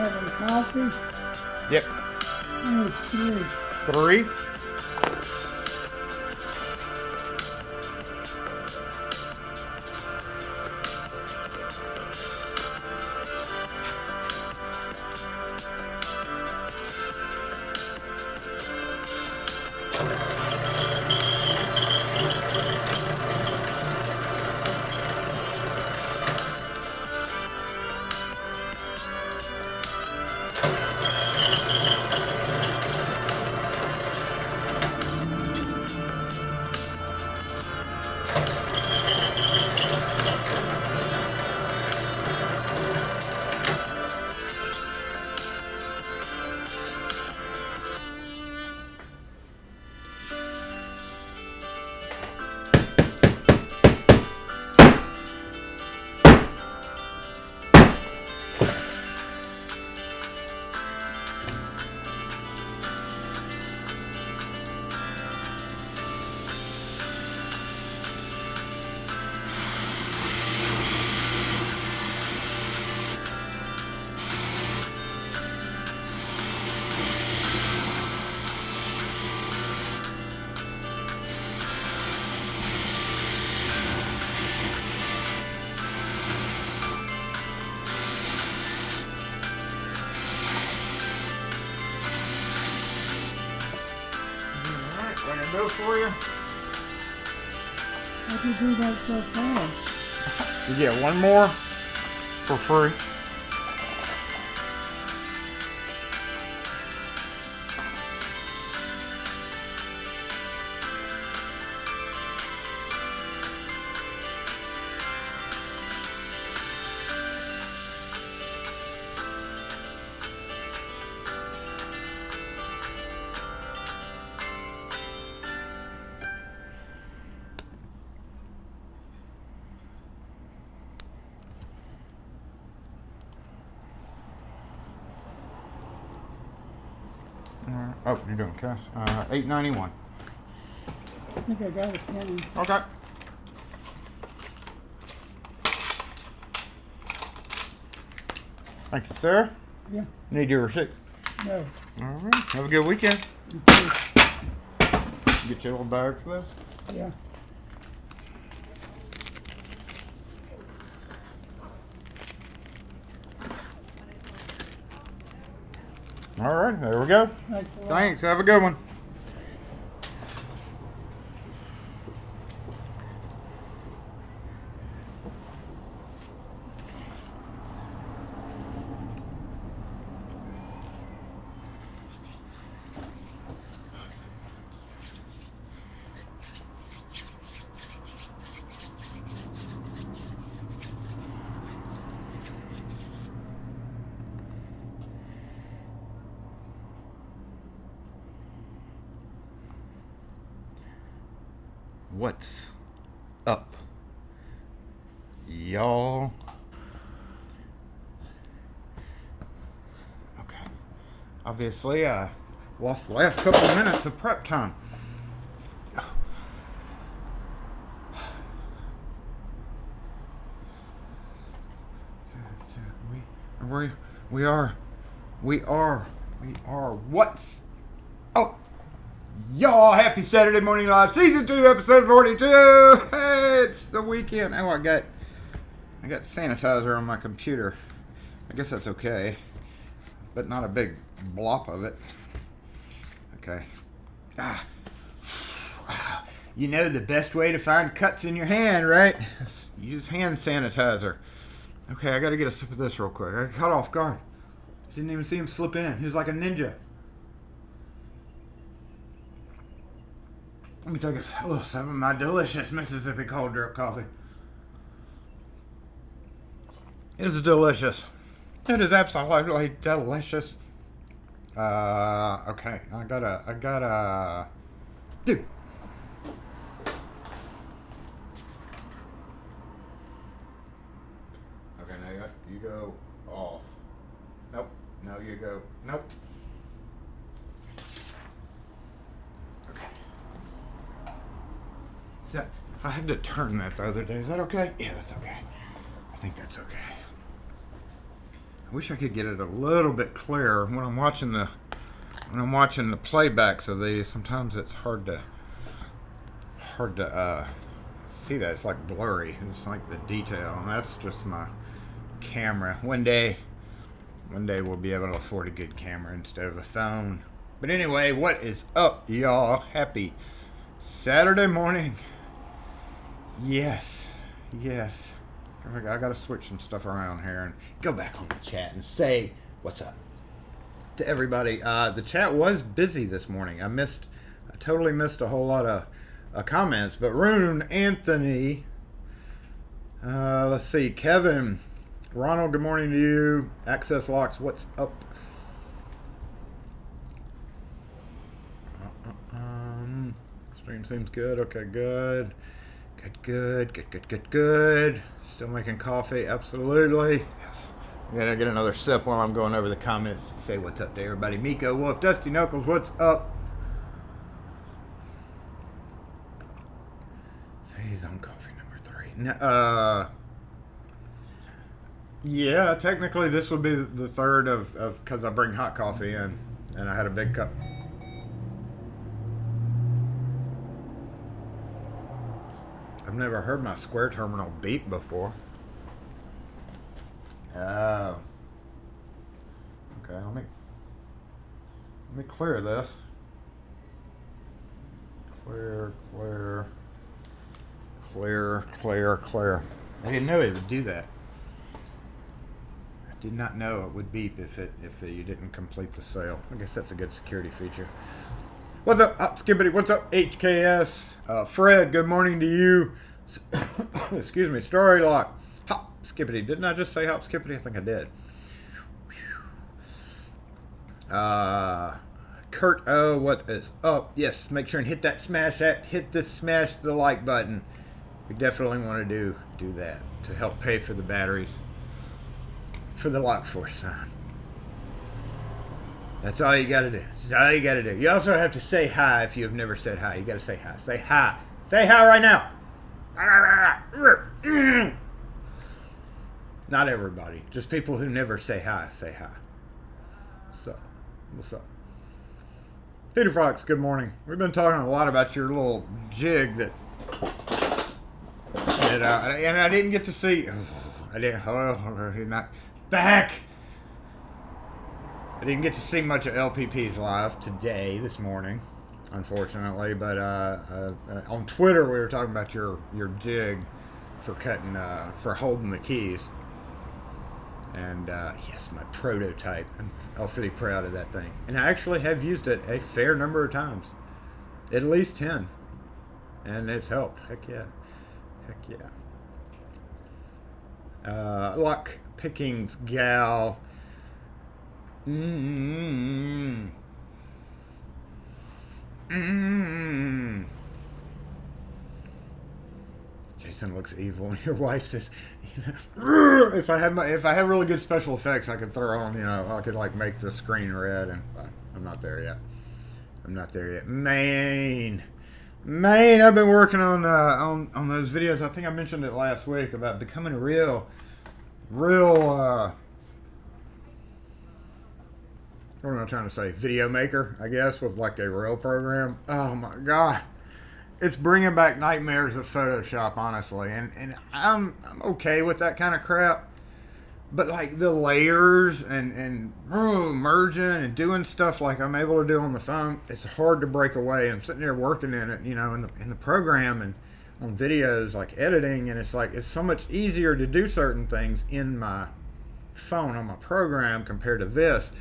having coffee? Yep. Three. For you. How'd you do that so fast? You get one more for free. Oh, you're doing cash. $8.91. I think I got a penny. Okay. Thank you, sir. Yeah. Need your receipt. No. All right. Have a good weekend. You too. Get your little bag for this. Yeah. All right. There we go. Thanks a lot. Thanks. Have a good one. What's up, y'all? Okay. Obviously, I lost the last couple of minutes of prep time. We are. What's up? Y'all, happy Saturday Morning Live, Season 2, Episode 42. Hey, it's the weekend. Oh, I got sanitizer on my computer. I guess that's okay, but not a big blop of it. Okay. You know the best way to find cuts in your hand, right? Use hand sanitizer. Okay, I gotta get a sip of this real quick. I got caught off guard. Didn't even see him slip in. He was like a ninja. Let me take a little sip of my delicious Mississippi cold drip coffee. It is delicious. It is absolutely delicious. Okay, I gotta, dude. Okay, now you go off. Nope. No, you go. Nope. Okay. Is that, I had to turn that the other day. Is that okay? Yeah, that's okay. I think that's okay. I wish I could get it a little bit clearer when I'm watching the playbacks of these. Sometimes it's hard to see that. It's like blurry. It's like the detail, and that's just my camera. One day we'll be able to afford a good camera instead of a phone. But anyway, what is up, y'all? Happy Saturday morning. Yes. I gotta switch some stuff around here and go back on the chat and say what's up to everybody. The chat was busy this morning. I totally missed a whole lot of comments. But Rune, Anthony, let's see, Kevin, Ronald, good morning to you. Access Locks, what's up? Stream seems good. Okay, good. Good. Still making coffee, absolutely. Yes. I gotta get another sip while I'm going over the comments to say what's up to everybody. Miko, Wolf, Dusty Knuckles, what's up? He's on coffee number 3. Yeah, technically this would be the third of because I bring hot coffee in, and I had a big cup. I've never heard my Square terminal beep before. Oh. Okay, let me clear this. Clear. I didn't know it would do that. I did not know it would beep if you didn't complete the sale. I guess that's a good security feature. What's up, Hop Skibbity? What's up, HKS? Fred, good morning to you. Excuse me, Story Lock. Hop Skippity. Didn't I just say Hop Skippity? I think I did. Kurt O, what is up? Yes, make sure and hit smash the like button. We definitely want to do that to help pay for the batteries for the Lock Force sign. That's all you gotta do. That's all you gotta do. You also have to say hi if you have never said hi. You gotta say hi. Say hi. Say hi right now. Not everybody. Just people who never say hi. Say hi. So, what's up? Peter Fox, good morning. We've been talking a lot about your little jig that and I didn't get to see. I didn't see much of LPP's live this morning, unfortunately. But on Twitter, we were talking about your jig for for holding the keys. And yes, my prototype. I'm awfully proud of that thing. And I actually have used it a fair number of times, at least 10, and it's helped. Heck yeah. Lock pickings gal. Jason looks evil, and your wife says, if I have really good special effects, I could throw on, I could like make the screen red, and I'm not there yet. Maine, I've been working on those videos. I think I mentioned it last week about becoming a real what am I trying to say? Video maker, I guess, with like a real program. Oh my God. It's bringing back nightmares of Photoshop, honestly. And I'm okay with that kind of crap. But like the layers and merging and doing stuff like I'm able to do on the phone, it's hard to break away. I'm sitting there working in it, in the program and on videos, like editing, and it's like it's so much easier to do certain things in my phone on my program compared to this.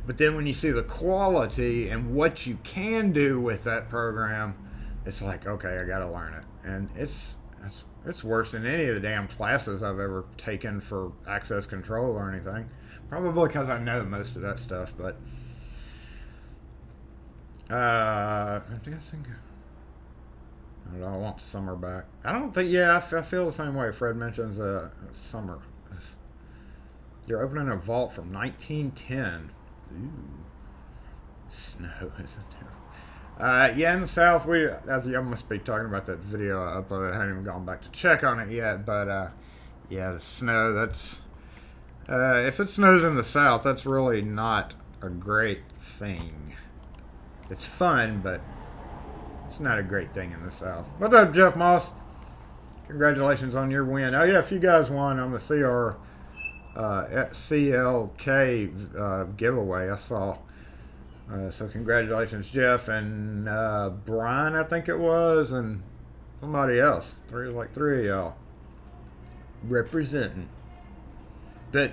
But then when you see the quality and what you can do with that program, it's like, okay, I gotta learn it. And it's worse than any of the damn classes I've ever taken for access control or anything. Probably because I know most of that stuff, but I'm guessing I want summer back. I don't think, I feel the same way. Fred mentions summer. You're opening a vault from 1910. Ooh. Snow, isn't there? In the South, I must be talking about that video I uploaded. I haven't even gone back to check on it yet, but the snow, If it snows in the south, that's really not a great thing. It's fun, but it's not a great thing in the south. What's up, Jeff Moss? Congratulations on your win. Oh yeah, if you guys won on the CLK giveaway, I saw. So congratulations, Jeff and Brian, I think it was, and somebody else. Three of y'all representing. But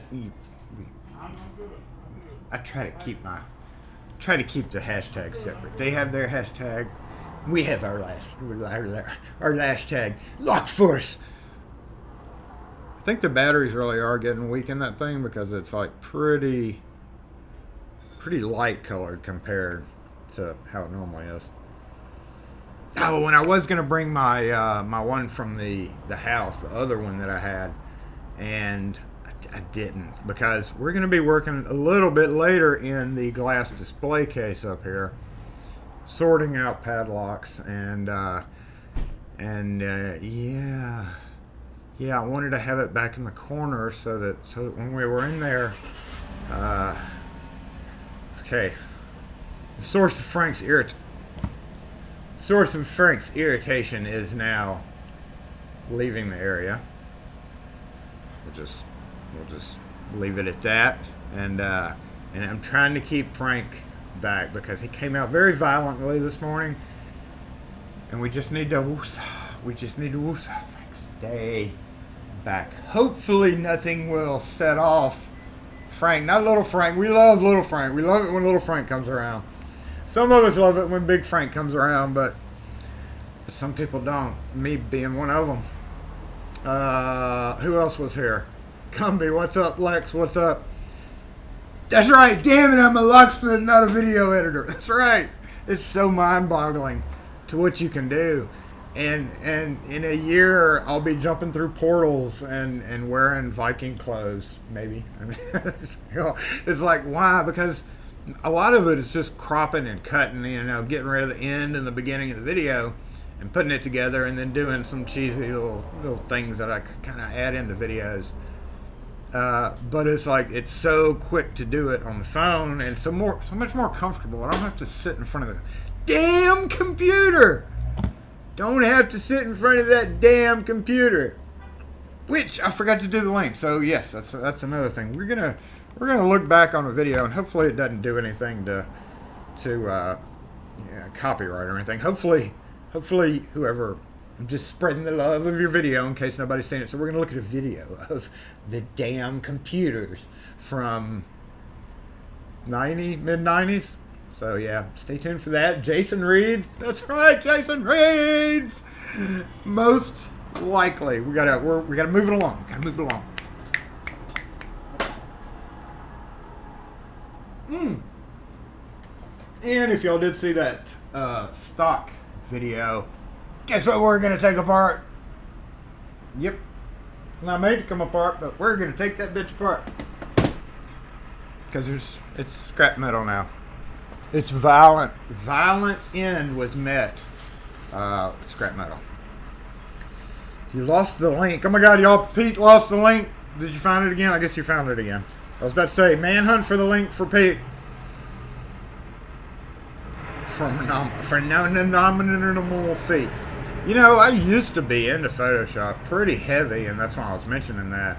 I try to keep the hashtags separate. They have their hashtag. We have our hashtag. Lock Force. I think the batteries really are getting weak in that thing because it's like pretty light colored compared to how it normally is. Oh, when I was gonna bring my my one from the house, the other one that I had, and I didn't because we're gonna be working a little bit later in the glass display case up here, sorting out padlocks and yeah, I wanted to have it back in the corner so that when we were in there, okay, the source of Frank's irritation is now leaving the area. We'll just leave it at that, and I'm trying to keep Frank back because he came out very violently this morning, and we just need to Frank, stay back. Hopefully nothing will set off Frank, not little Frank. We love little Frank. We love it when little Frank comes around. Some of us love it when big Frank comes around, but some people don't. Me being one of them. Who else was here? Gumby, what's up? Lex, what's up? That's right. Damn it, I'm a locksmith, not a video editor. That's right. It's so mind-boggling to what you can do. And in a year, I'll be jumping through portals and wearing Viking clothes, maybe. I mean, it's like, why? Because a lot of it is just cropping and cutting, getting rid of the end and the beginning of the video and putting it together and then doing some cheesy little things that I kind of add into videos. But it's like, it's so quick to do it on the phone and so much more comfortable. I don't have to sit in front of the damn computer. Don't have to sit in front of that damn computer. Which I forgot to do the link. So yes, that's another thing. We're gonna look back on a video and hopefully it doesn't do anything to copyright or anything. Hopefully whoever. I'm just spreading the love of your video in case nobody's seen it. So we're going to look at a video of the damn computers from mid-90s. So yeah, stay tuned for that. Jason Reeds. That's right, Jason Reeds. Most likely. We gotta move it along. And if y'all did see that stock video, guess what we're going to take apart? Yep. It's not made to come apart, but we're going to take that bitch apart. Because it's scrap metal now. It's violent. Violent end was met. Scrap metal. You lost the link. Oh my god, y'all. Pete lost the link. Did you find it again? I guess you found it again. I was about to say, manhunt for the link for Pete. For no nominal fee. I used to be into Photoshop pretty heavy, and that's why I was mentioning that.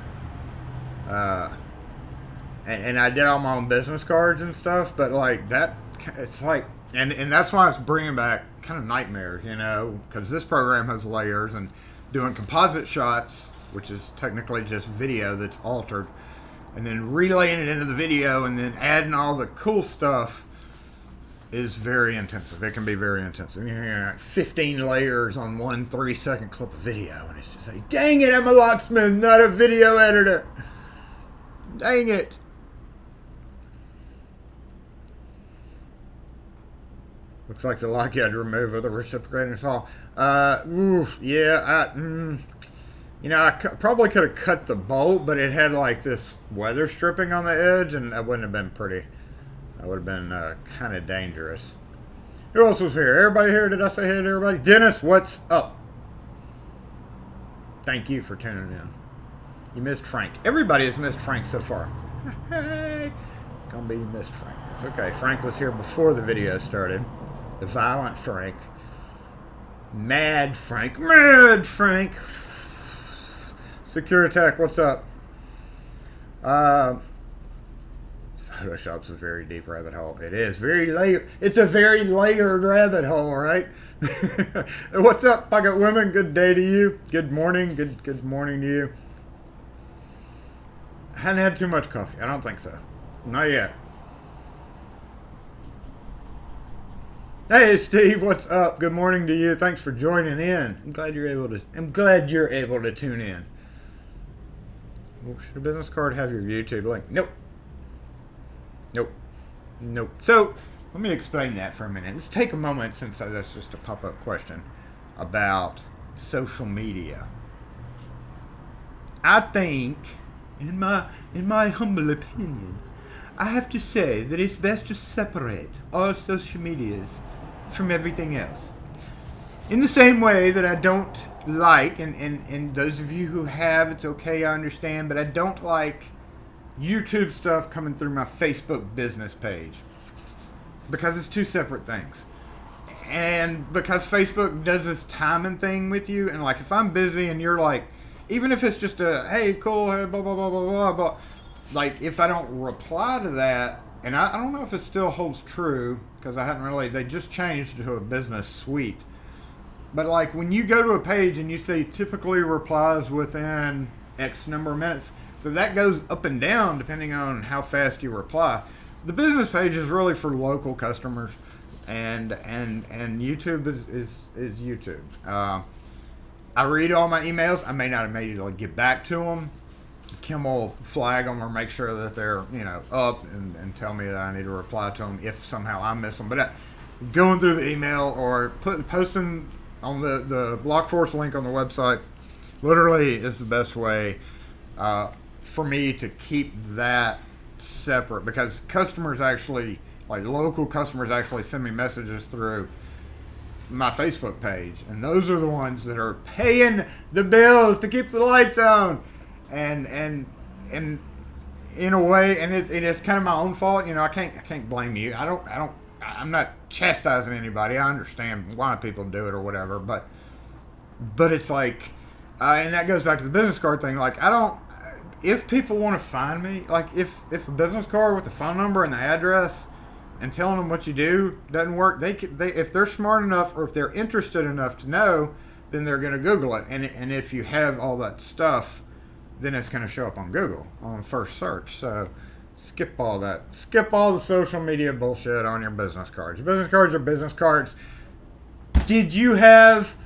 And I did all my own business cards and stuff, but like that, it's like, and that's why it's bringing back kind of nightmares, because this program has layers, and doing composite shots, which is technically just video that's altered, and then relaying it into the video, and then adding all the cool stuff is very intensive. It can be very intensive. 15 layers on one 3-second clip of video, and it's just like, dang it, I'm a locksmith, not a video editor. Dang it. Looks like the lock you had to remove with the reciprocating saw. Yeah, I probably could have cut the bolt, but it had like this weather stripping on the edge, and that wouldn't have been pretty. That would have been kind of dangerous. Who else was here? Everybody here? Did I say hey to everybody? Dennis, what's up? Thank you for tuning in. You missed Frank. Everybody has missed Frank so far. Hey, gonna be missed Frank. It's okay. Frank was here before the video started. The violent Frank. Mad Frank. Mad Frank. Secure Attack, what's up? Photoshop's a very deep rabbit hole. It is. Very layered. It's a very layered rabbit hole, right? What's up, Pocket Women? Good day to you. Good morning. Good morning to you. I hadn't had too much coffee. I don't think so. Not yet. Hey Steve, what's up? Good morning to you. Thanks for joining in. I'm glad you're able to tune in. Well, should a business card have your YouTube link? Nope. So let me explain that for a minute. Let's take a moment, since that's just a pop-up question, about social media. I think, in my humble opinion, I have to say that it's best to separate all social medias from everything else. In the same way that I don't like, and those of you who have, it's okay, I understand, but I don't like YouTube stuff coming through my Facebook business page, because it's two separate things. And because Facebook does this timing thing with you, and like if I'm busy and you're like, even if it's just a, hey, cool, hey, blah, blah, blah, blah, blah, blah, like if I don't reply to that, and I don't know if it still holds true, because I haven't really, they just changed to a business suite. But like when you go to a page and you see typically replies within X number of minutes, so that goes up and down depending on how fast you reply. The business page is really for local customers, and YouTube is YouTube. I read all my emails. I may not immediately get back to them. Kim will flag them or make sure that they're up and tell me that I need to reply to them if somehow I miss them. But going through the email or posting on the Blockforce link on the website literally is the best way for me to keep that separate, because customers actually, like local customers, actually send me messages through my Facebook page, and those are the ones that are paying the bills to keep the lights on, and in a way, and it's kind of my own fault. I can't blame you. I'm not chastising anybody. I understand why people do it or whatever, but it's like, and that goes back to the business card thing. Like if people want to find me, like if a business card with the phone number and the address and telling them what you do doesn't work, they if they're smart enough or if they're interested enough to know, then they're going to Google it. And if you have all that stuff, then it's going to show up on Google on first search. So skip all that. Skip all the social media bullshit on your business cards. Business cards are business cards. Did you have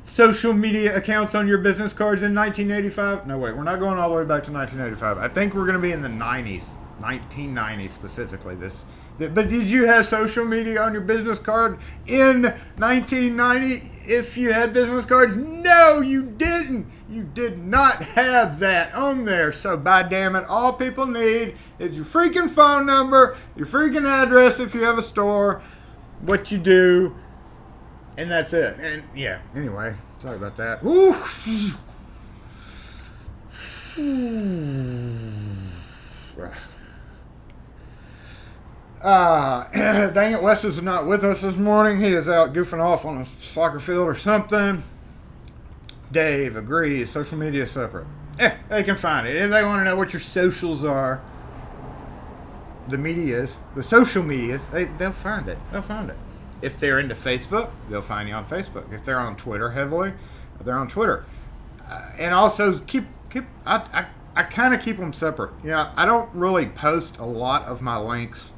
social media accounts on your business cards in 1985? No, wait, we're not going all the way back to 1985. I think we're going to be in the 90s, 1990 specifically. But did you have social media on your business card in 1990 if you had business cards? No, you didn't. You did not have that on there. So, by damn it, all people need is your freaking phone number, your freaking address if you have a store, what you do, and that's it. And yeah, anyway, sorry about that. Woo! Dang it, Wes is not with us this morning. He is out goofing off on a soccer field or something. Dave agrees. Social media is separate. They can find it. If they want to know what your socials are, the social medias, they'll find it. They'll find it. If they're into Facebook, they'll find you on Facebook. If they're on Twitter heavily, they're on Twitter. And also I kind of keep them separate. I don't really post a lot of my links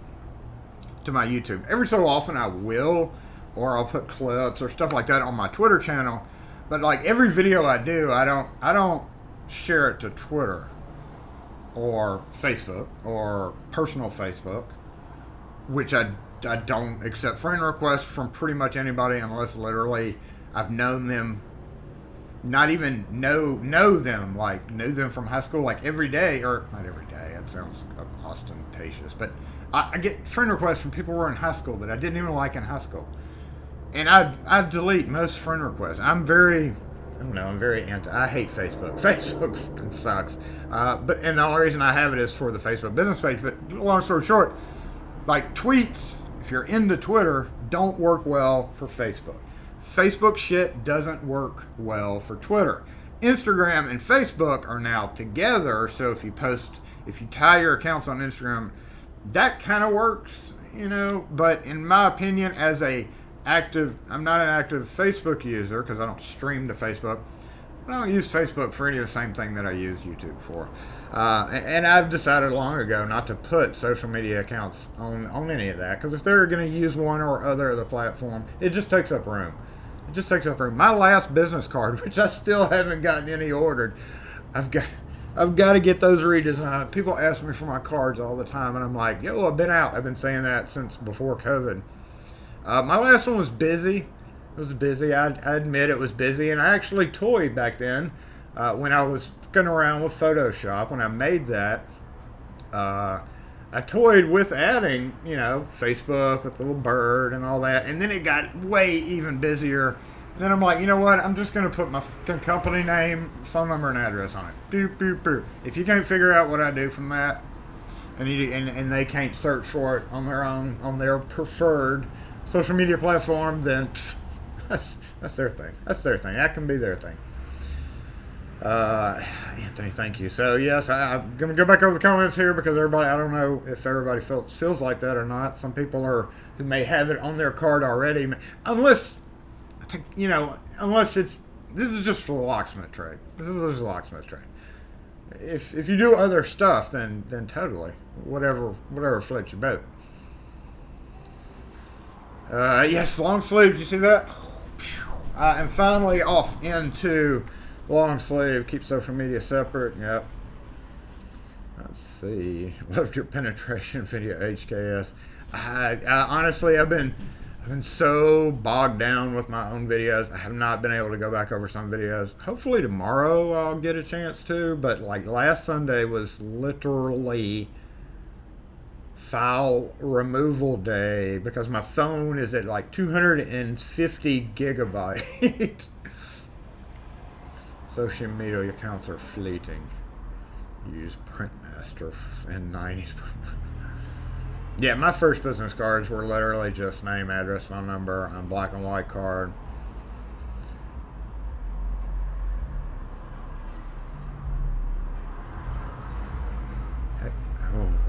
to my YouTube. Every so often I will, or I'll put clips or stuff like that on my Twitter channel. But like every video I do, I don't share it to Twitter or Facebook or personal Facebook, which I don't accept friend requests from pretty much anybody unless literally I've known them, not even know them, like knew them from high school, like every day, or not every day, that sounds ostentatious, but I get friend requests from people who were in high school that I didn't even like in high school. And I delete most friend requests. I'm very I don't know. I'm very anti. I hate Facebook. Facebook fucking sucks. And the only reason I have it is for the Facebook business page. But long story short, like tweets, if you're into Twitter, don't work well for Facebook. Facebook shit doesn't work well for Twitter. Instagram and Facebook are now together, so if you tie your accounts on Instagram, that kind of works, but in my opinion, I'm not an active Facebook user because I don't stream to Facebook. I don't use Facebook for any of the same thing that I use YouTube for. And I've decided long ago not to put social media accounts on any of that, because if they're going to use one or other of the platform, it just takes up room. It just takes up room. My last business card, which I still haven't gotten any ordered, I've got to get those redesigned. People ask me for my cards all the time, and I'm like, yo, I've been out. I've been saying that since before COVID. My last one was busy. It was busy. I admit it was busy, and I actually toyed back then when I was fucking around with Photoshop. When I made that, I toyed with adding, Facebook with the little bird and all that, and then it got way even busier. And then I'm like, you know what? I'm just going to put my company name, phone number, and address on it. Boop, boop, boop. If you can't figure out what I do from that, and they can't search for it on their own, on their preferred social media platform, then that's their thing. That's their thing. That can be their thing. Anthony, thank you. So yes, I'm gonna go back over the comments here because everybody, I don't know if everybody feels like that or not. Some people who may have it on their card already, unless this is just for the locksmith trade. This is just a locksmith trade. If you do other stuff, then totally whatever floats your boat. Yes, long sleeves. You see that? And finally off into long sleeve. Keep social media separate. Yep. Let's see. Loved your penetration video, HKS. I honestly, I've been so bogged down with my own videos. I have not been able to go back over some videos. Hopefully tomorrow I'll get a chance to. But like last Sunday was literally file removal day because my phone is at like 250 gigabytes. Social media accounts are fleeting. Use Printmaster and 90s. Yeah, my first business cards were literally just name, address, phone number on black and white card.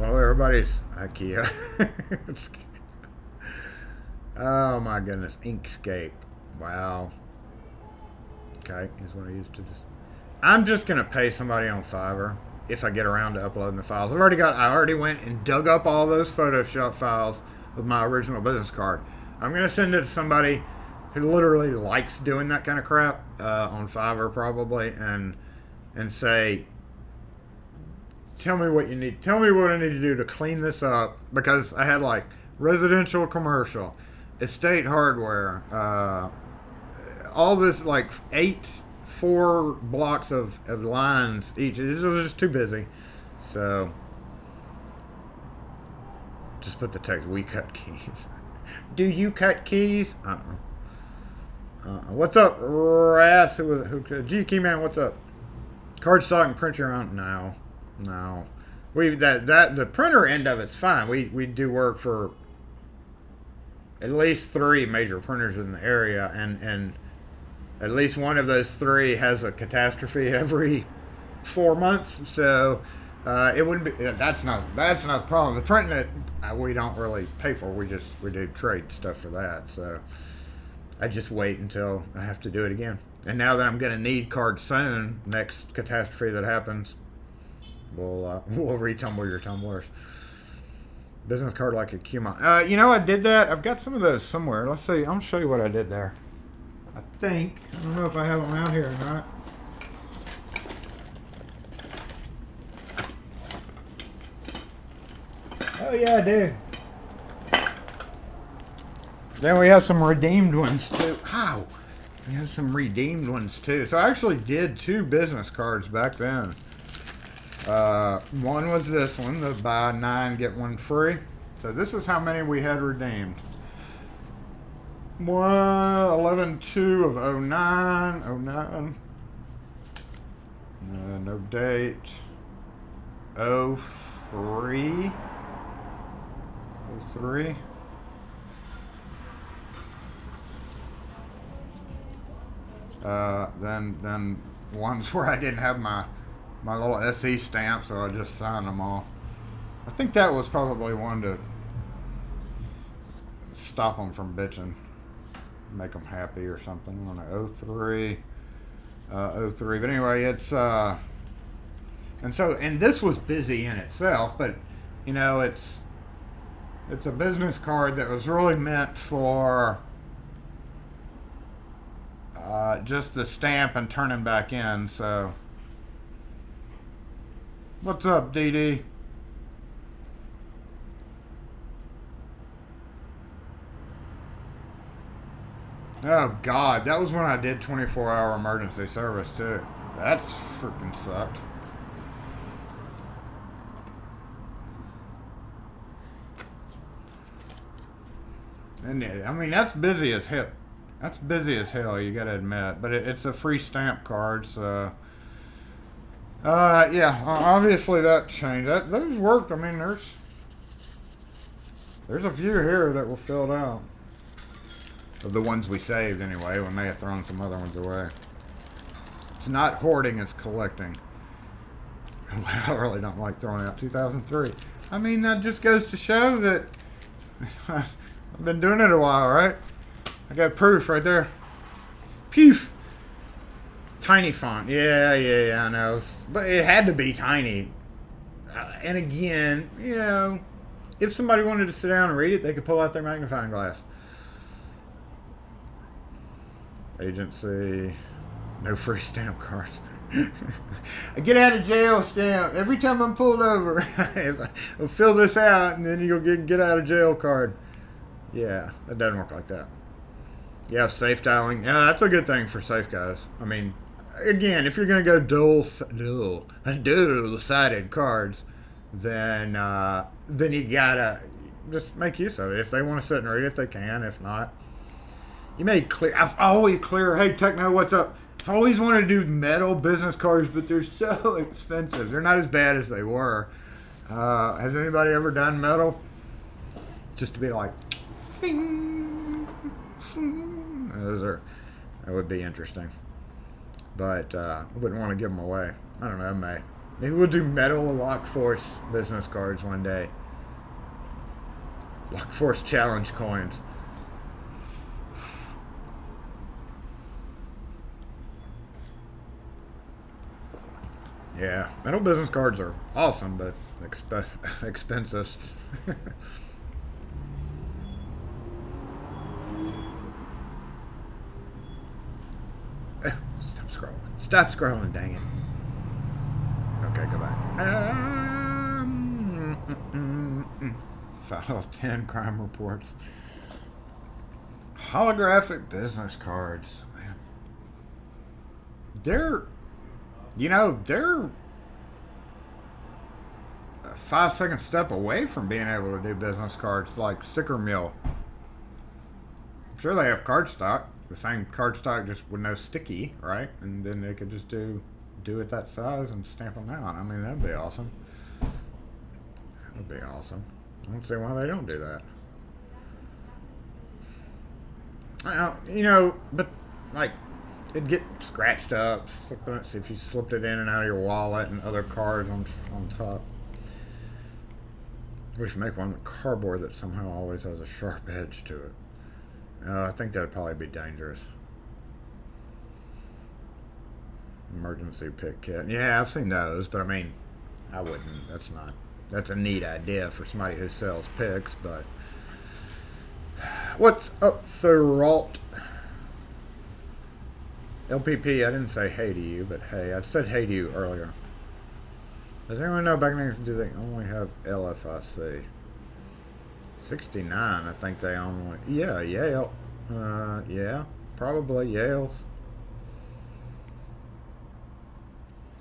Well, everybody's IKEA. Oh my goodness, Inkscape. Wow. Okay, is what I used to just. I'm just gonna pay somebody on Fiverr if I get around to uploading the files. I already went and dug up all those Photoshop files with my original business card. I'm gonna send it to somebody who literally likes doing that kind of crap on Fiverr probably, and say, tell me what you need. Tell me what I need to do to clean this up, because I had like residential, commercial, estate hardware, all this like 4 blocks of lines each. It was just too busy. So just put the text, we cut keys. Do you cut keys? What's up, Ras? G Keyman, what's up? Cardstock and print your own? No. The printer end of it's fine. We do work for at least 3 major printers in the area, and at least one of those 3 has a catastrophe every 4 months. So it wouldn't be. That's not the problem. The printing we don't really pay for. We do trade stuff for that. So I just wait until I have to do it again. And now that I'm going to need cards soon, next catastrophe that happens, we'll retumble your tumblers. Business card like a coupon. I did that. I've got some of those somewhere. Let's see. I'll show you what I did there. I think. I don't know if I have them out here or not. Oh yeah, I do. Then we have some redeemed ones too. Ow! We have some redeemed ones too. So I actually did 2 business cards back then. One was this one, the buy 9 get 1 free. So this is how many we had redeemed. 11/2 of 09. No date. 03. Then ones where I didn't have my little SE stamp, so I just signed them all. I think that was probably one to stop them from bitching, make them happy or something. On a 03. But anyway, it's and this was busy in itself, but you know, it's a business card that was really meant for just the stamp and turning back in. So what's up, DD? Oh God, that was when I did 24-hour emergency service too. That's freaking sucked. And I mean, that's busy as hell. That's busy as hell, you gotta admit. But it's a free stamp card, so yeah. Obviously that changed. Those worked. I mean, there's a few here that were filled out. Of the ones we saved anyway. We may have thrown some other ones away. It's not hoarding, it's collecting. I really don't like throwing out 2003. I mean, that just goes to show that I've been doing it a while, right? I got proof right there. Pew! Tiny font. Yeah, I know. But it had to be tiny. And again, you know, if somebody wanted to sit down and read it, they could pull out their magnifying glass. Agency, no free stamp cards. A get out of jail stamp. Every time I'm pulled over, I'll fill this out and then you'll get out of jail card. Yeah, that doesn't work like that. Yeah, safe dialing. Yeah, that's a good thing for safe guys. I mean, again, if you're going to go dual-sided cards, then you gotta just make use of it. If they want to sit and read it, they can. If not, you may clear. I've always clear. Hey, Techno, what's up? I've always wanted to do metal business cards, but they're so expensive. They're not as bad as they were. Has anybody ever done metal? Just to be like, sing, sing. That would be interesting. But I wouldn't want to give them away. I don't know, maybe we'll do metal Lock Force business cards one day. Lock Force challenge coins. Yeah, metal business cards are awesome, but expensive. Stop scrolling, dang it. Okay, go back. File 10 crime reports. Holographic business cards. Man. They're a 5-second step away from being able to do business cards like Sticker Mill. I'm sure they have card stock. The same card stock, just with no sticky, right? And then they could just do it that size and stamp them out. I mean, that'd be awesome. That would be awesome. I don't see why they don't do that. But like, it'd get scratched up. If you slipped it in and out of your wallet and other cards on top. We should make one with cardboard that somehow always has a sharp edge to it. I think that'd probably be dangerous. Emergency pick kit. Yeah, I've seen those, but I mean, I wouldn't. That's a neat idea for somebody who sells picks, but what's up, Thuralt? LPP, I didn't say hey to you, but hey, I said hey to you earlier. Does anyone know back then, do they only have LFIC? 69, I think they only. Yeah, Yale. Yeah, probably Yale's.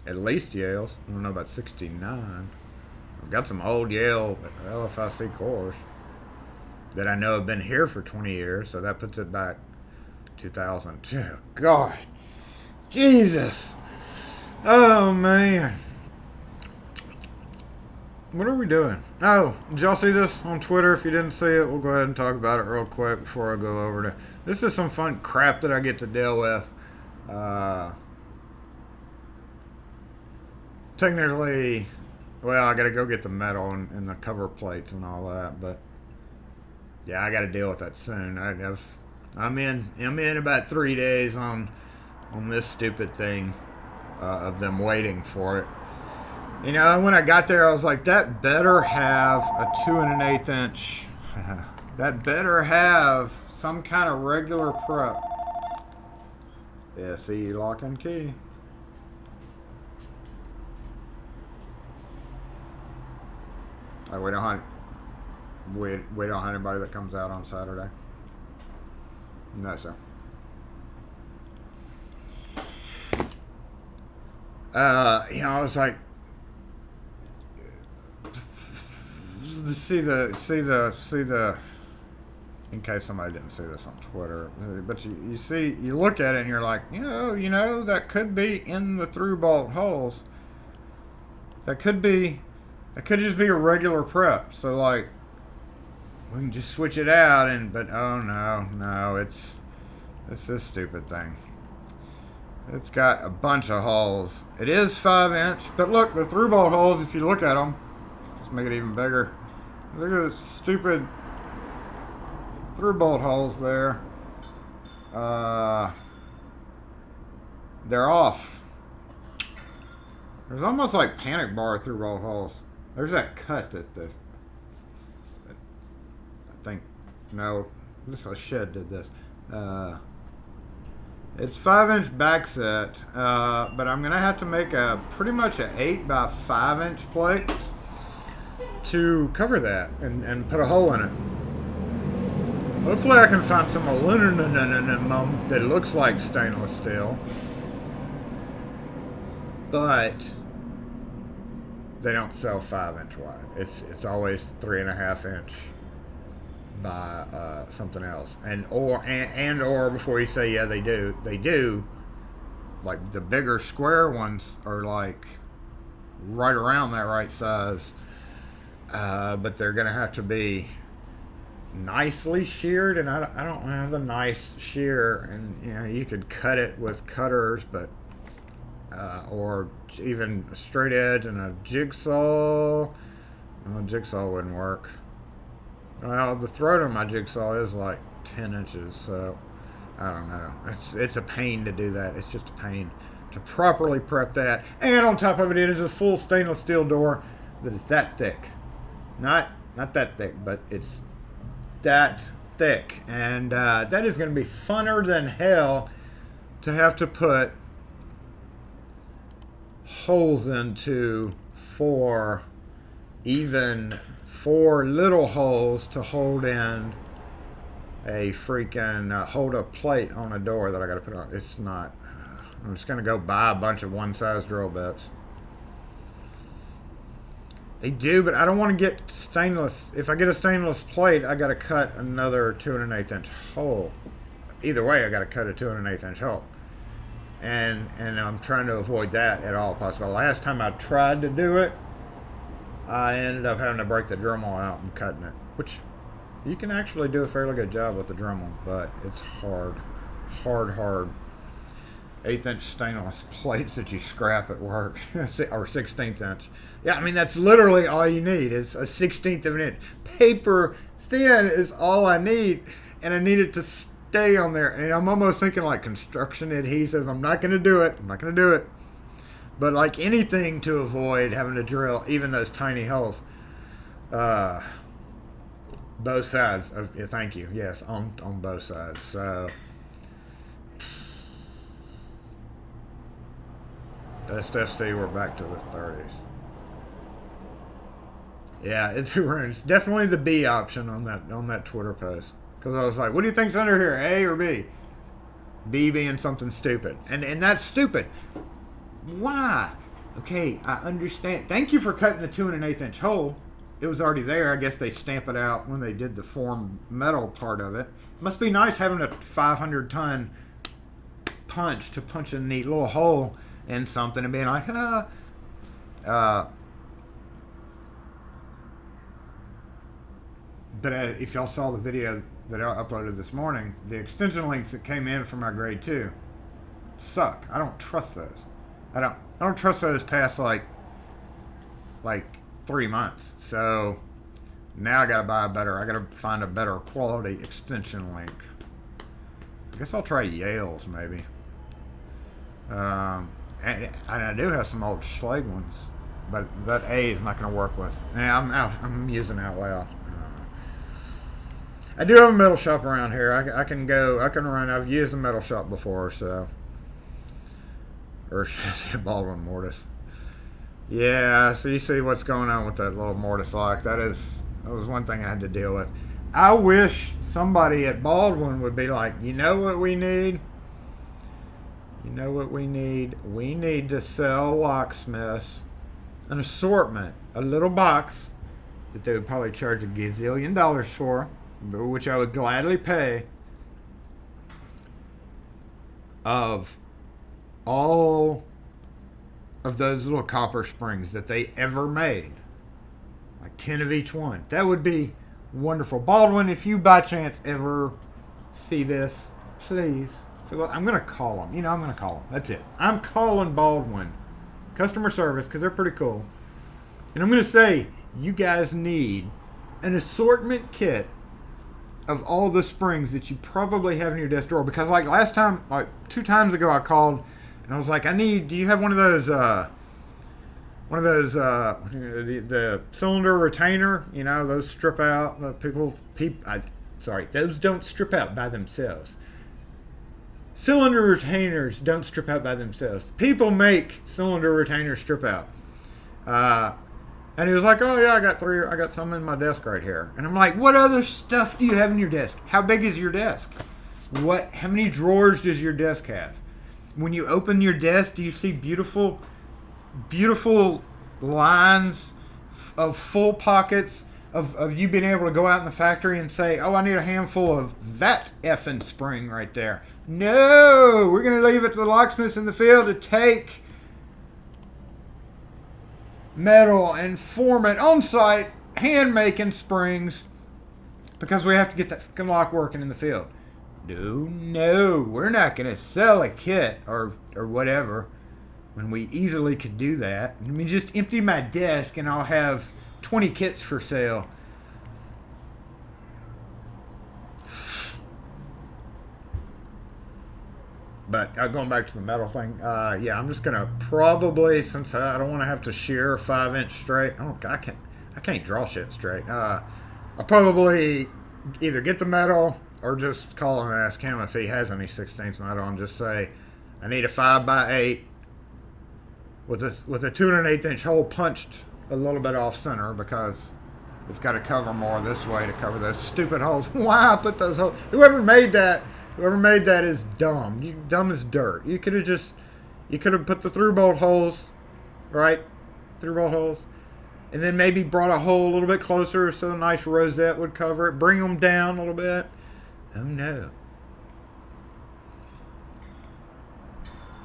At least Yale's. I don't know about 69. I've got some old Yale LFIC cores. that I know have been here for 20 years. So that puts it back 2000. Oh, God. Jesus. Oh, man. What are we doing? Oh, did y'all see this on Twitter? If you didn't see it, we'll go ahead and talk about it real quick before I go over to... This is some fun crap that I get to deal with. Technically, well, I got to go get the metal and the cover plates and all that, but yeah, I got to deal with that soon. I'm in about 3 days on this stupid thing of them waiting for it. You know, when I got there, I was like, that better have a 2 1/8 inch. That better have some kind of regular prep. Yeah, see, lock and key. Oh, we don't have anybody that comes out on Saturday. No, sir. You know, I was like, see the. In case somebody didn't see this on Twitter, but you look at it and you're like, you know, that could be in the through bolt holes. That could just be a regular prep. So like, we can just switch it out but oh no, it's this stupid thing. It's got a bunch of holes. It is 5-inch, but look, the through bolt holes, if you look at them, let's make it even bigger. Look at the stupid through bolt holes there. They're off. There's almost like panic bar through bolt holes. There's that cut that I think, no, this shed did this. It's 5-inch back set, but I'm gonna have to make pretty much an 8 by 5-inch plate to cover that and put a hole in it. Hopefully I can find some aluminum that looks like stainless steel, but they don't sell 5-inch wide. It's always 3.5 inch by something else, or before you say yeah, they do. Like the bigger square ones are like right around that right size, but they're gonna have to be nicely sheared, and I don't have a nice shear, and you know, you could cut it with cutters, but or even a straight edge and a jigsaw. Well, a jigsaw wouldn't work. Well, the throat on my jigsaw is like 10 inches, so I don't know. It's a pain to do that. It's just a pain to properly prep that. And on top of it, it is a full stainless steel door that is that thick. Not that thick, but it's that thick. And that is going to be funner than hell to have to put holes into for even 4 little holes to hold in a freaking hold up plate on a door that I got to put on. It's not. I'm just going to go buy a bunch of one size drill bits. They do, but I don't want to get stainless. If I get a stainless plate, I got to cut another 2 1/8 inch hole. Either way, I got to cut a 2 1/8 inch hole. And I'm trying to avoid that at all possible. Last time I tried to do it, I ended up having to break the Dremel out and cutting it, which you can actually do a fairly good job with the Dremel, but it's hard. 1/8 inch stainless plates that you scrap at work, or 16th inch. Yeah, I mean, that's literally all you need. It's a 16th of an inch. Paper thin is all I need, and I need it to stay on there. And I'm almost thinking like construction adhesive. I'm not going to do it. But like anything to avoid having to drill even those tiny holes. Both sides. Thank you. Yes, on both sides. So SFC, we're back to the 30s. Yeah, it's definitely the B option on that Twitter post. Because I was like, what do you think's under here, A or B? B being something stupid. And that's stupid. Why? Okay, I understand. Thank you for cutting the 2 1/8 inch hole. it was already there. I guess they stamp it out when they did the form metal part of it. Must be nice having a 500-ton punch to punch a neat little hole in something and being like, But if y'all saw the video that I uploaded this morning, the extension links that came in for my grade 2 suck. I don't trust those. I don't trust those past like 3 months. So now I gotta buy I gotta find a better quality extension link. I guess I'll try Yale's maybe. And I do have some old Schlage ones, but that A is not gonna work with. Yeah, I'm using out loud. I do have a metal shop around here. I can run. I've used a metal shop before, so. Or should I say Baldwin mortise? Yeah, so you see what's going on with that little mortise lock. That was one thing I had to deal with. I wish somebody at Baldwin would be like, you know what we need? You know what we need? We need to sell locksmiths an assortment, a little box that they would probably charge $1 gazillion for, which I would gladly pay, of all of those little copper springs that they ever made. Like 10 of each one. That would be wonderful. Baldwin, if you by chance ever see this, please. I'm going to call them. I'm going to call them. That's it. I'm calling Baldwin customer service because they're pretty cool. And I'm going to say, you guys need an assortment kit of all the springs that you probably have in your desk drawer. Because like last time, like 2 times ago, I called and I was like, do you have one of those, the cylinder retainer, those strip out, those don't strip out by themselves. Cylinder retainers don't strip out by themselves. People make cylinder retainers strip out. And he was like, oh yeah, I got some in my desk right here. And I'm like, what other stuff do you have in your desk? How big is your desk? How many drawers does your desk have? When you open your desk, do you see beautiful, beautiful lines of full pockets of you being able to go out in the factory and say, oh, I need a handful of that effing spring right there. No, we're going to leave it to the locksmiths in the field to take metal and form it on site, hand making springs, because we have to get that fucking lock working in the field. No, we're not going to sell a kit or whatever when we easily could do that. Let me just empty my desk and I'll have 20 kits for sale. But going back to the metal thing, yeah, I'm just gonna probably, since I don't want to have to shear 5-inch straight. I can't draw shit straight. I'll probably either get the metal or just call him and ask him if he has any 16th metal and just say, I need a 5x8 with a 2.1/8-inch hole punched a little bit off center because it's got to cover more this way to cover those stupid holes. Why put those holes? Whoever made that is dumb. You dumb as dirt. You could have put the through bolt holes, right? Through bolt holes. And then maybe brought a hole a little bit closer so a nice rosette would cover it. Bring them down a little bit. Oh no.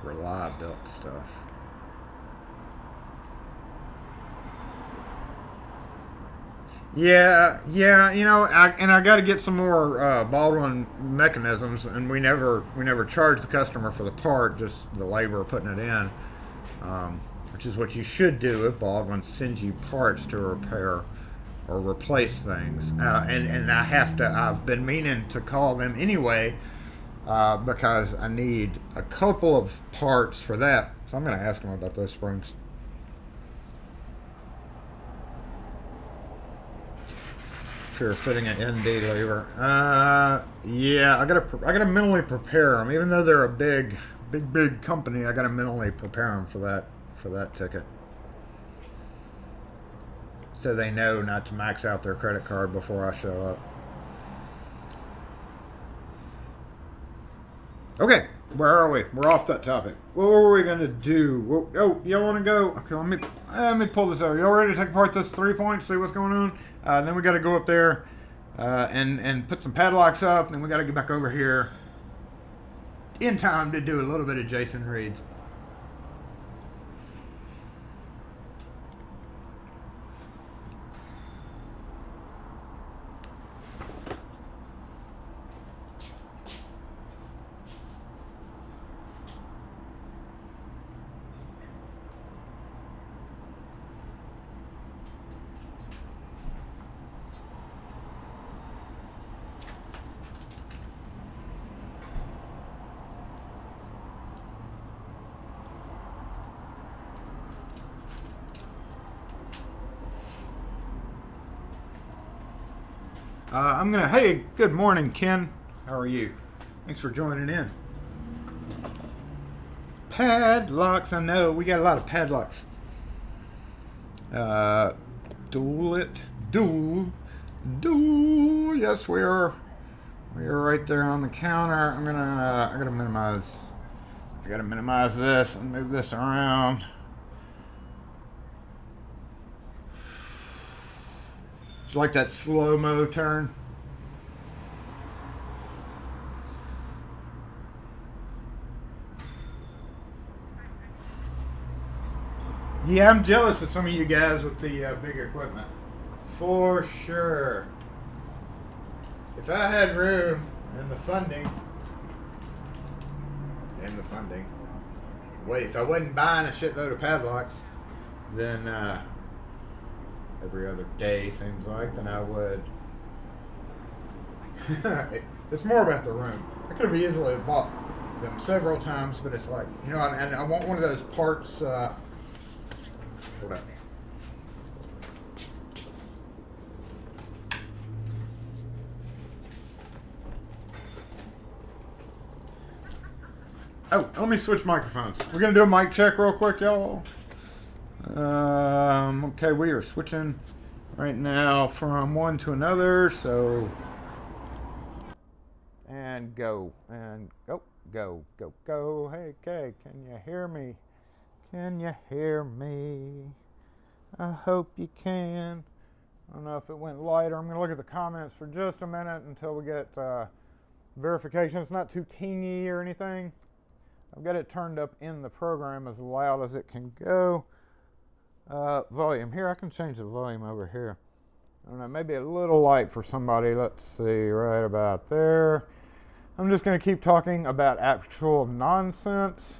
Reliability stuff. Yeah, I got to get some more Baldwin mechanisms, and we never charge the customer for the part, just the labor of putting it in, which is what you should do if Baldwin sends you parts to repair or replace things. And I've been meaning to call them anyway, because I need a couple of parts for that. So I'm going to ask them about those springs. If you're fitting an ND lever, yeah, I gotta mentally prepare them. Even though they're a big company, I gotta mentally prepare them for that ticket, so they know not to max out their credit card before I show up. Okay, where are we? We're off that topic. What were we gonna do? Oh, y'all want to go? Okay, let me pull this over. Y'all ready to take apart this 3-point? See what's going on? Then we got to go up there and put some padlocks up. Then we got to get back over here in time to do a little bit of Jason Reed's. Hey, good morning, Ken. How are you? Thanks for joining in. Padlocks, I know. We got a lot of padlocks. Dual. Yes, we are. We are right there on the counter. I gotta minimize. I gotta minimize this and move this around. It's like that slow-mo turn. Yeah, I'm jealous of some of you guys with the big equipment. For sure. If I had room and the funding, wait, if I wasn't buying a shitload of padlocks, then every other day seems like, then I would. It's more about the room. I could have easily bought them several times, but it's like, you know, and I want one of those parts. Hold up. Oh, let me switch microphones. We're going to do a mic check real quick, y'all. Okay, we are switching right now from one to another, so... And go. And go. Hey, can you hear me? Can you hear me? I hope you can. I don't know if it went lighter. I'm going to look at the comments for just a minute until we get verification. It's not too tingy or anything. I've got it turned up in the program as loud as it can go. Volume. Here, I can change the volume over here. I don't know, maybe a little light for somebody. Let's see, right about there. I'm just going to keep talking about actual nonsense.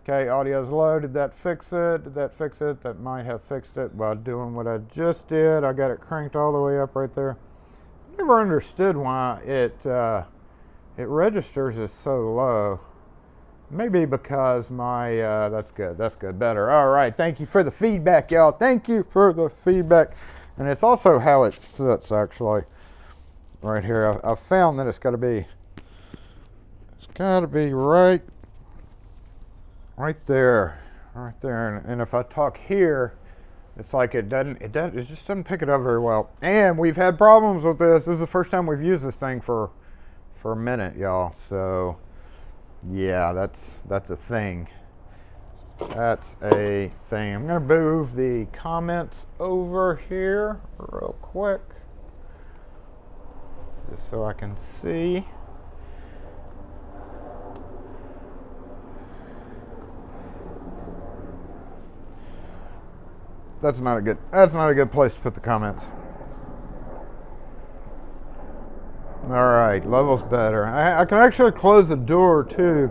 Okay, audio's low. Did that fix it? Did that fix it? That might have fixed it by doing what I just did. I got it cranked all the way up right there. Never understood why it registers as so low. Maybe because my, that's good, better. All right, thank you for the feedback, y'all. Thank you for the feedback. And it's also how it sits, actually, right here. I've found that it's got to be right there. And if I talk here, it's like it just doesn't pick it up very well. And we've had problems with this. This is the first time we've used this thing for a minute, y'all. So, yeah, that's a thing. That's a thing. I'm going to move the comments over here real quick, just so I can see. That's not a good place to put the comments. All right, level's better. I can actually close the door too.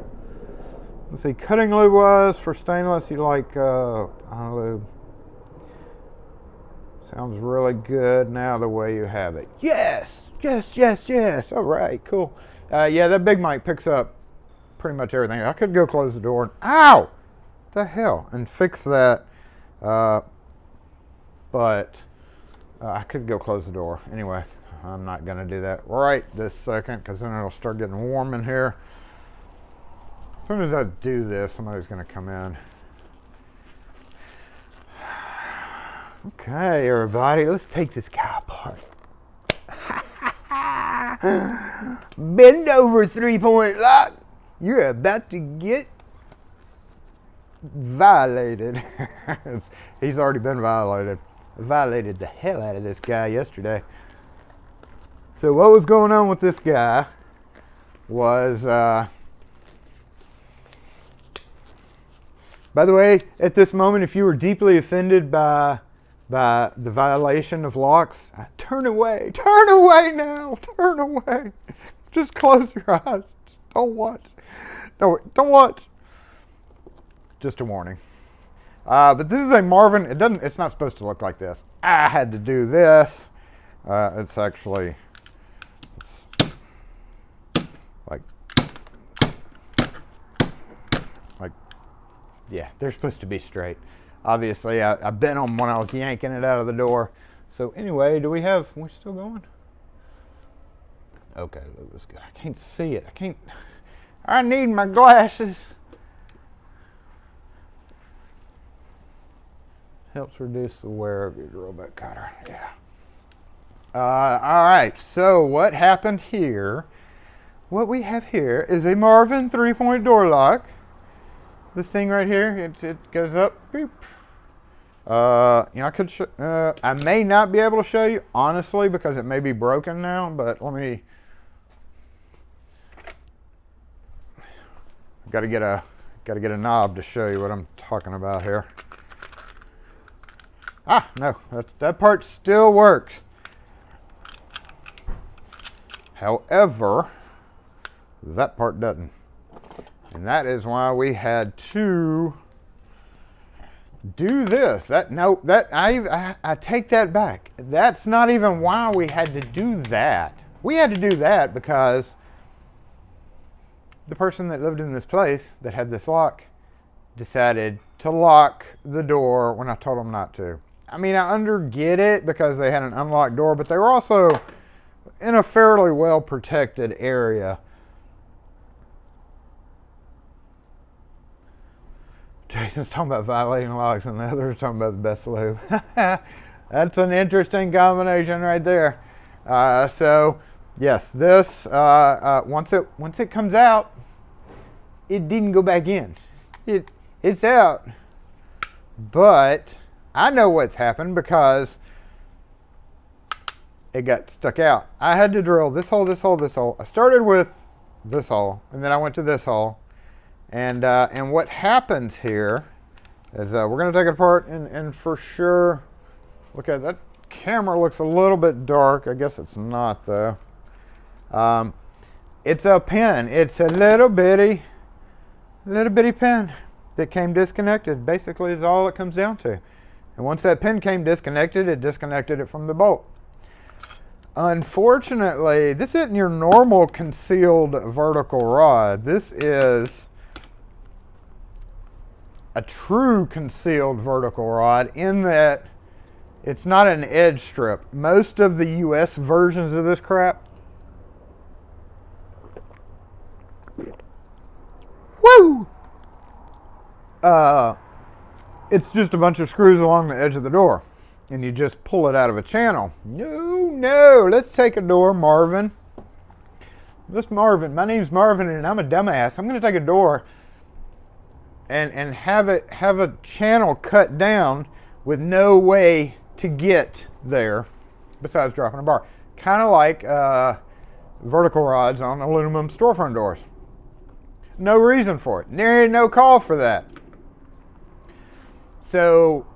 Let's see, cutting lube wise for stainless, you like lube. Sounds really good now the way you have it. Yes. All right, cool. Yeah, that big mic picks up pretty much everything. I could go close the door. Ow! What the hell? And fix that. But I could go close the door. Anyway, I'm not going to do that right this second because then it'll start getting warm in here. As soon as I do this, somebody's going to come in. Okay, everybody, let's take this guy apart. Bend over, 3-point lock. You're about to get violated. He's already been violated. I violated the hell out of this guy yesterday. So what was going on with this guy was, by the way, at this moment, if you were deeply offended by the violation of locks, turn away now, turn away. Just close your eyes. Just don't watch. No, don't watch. Just a warning. But this is a Marvin. It's not supposed to look like this. I had to do this. It's actually, like, yeah, they're supposed to be straight. Obviously, I bent them when I was yanking it out of the door. So anyway, we're still going? Okay, that was good. I can't see it. I need my glasses. Helps reduce the wear of your drill bit cutter. Yeah. All right, so what happened here? What we have here is a Marvin 3-point door lock. This thing right here, it goes up. Beep. I may not be able to show you honestly because it may be broken now, but let me. Got to get a knob to show you what I'm talking about here. No, that part still works. However, that part doesn't. And that is why we had to do this. I take that back. That's not even why we had to do that. We had to do that because the person that lived in this place that had this lock decided to lock the door when I told them not to. I mean, I get it because they had an unlocked door, but they were also in a fairly well protected area. Jason's talking about violating locks and the other is talking about the best lube. That's an interesting combination right there. So yes, this once it comes out, it didn't go back in. It's out. But I know what's happened because it got stuck out. I had to drill this hole, this hole, this hole. I started with this hole, and then I went to this hole. And what happens here is we're going to take it apart, and for sure, look at that camera looks a little bit dark. I guess it's not though. It's a pin. It's a little bitty pin that came disconnected. Basically, is all it comes down to. And once that pin came disconnected, it disconnected it from the bolt. Unfortunately, this isn't your normal concealed vertical rod. This is a true concealed vertical rod in that it's not an edge strip. Most of the US versions of this crap, it's just a bunch of screws along the edge of the door and you just pull it out of a channel. No, let's take a door, Marvin. My name's Marvin and I'm a dumbass. I'm gonna take a door and have a channel cut down with no way to get there besides dropping a bar. Kind of like vertical rods on aluminum storefront doors. No reason for it. There ain't no call for that. So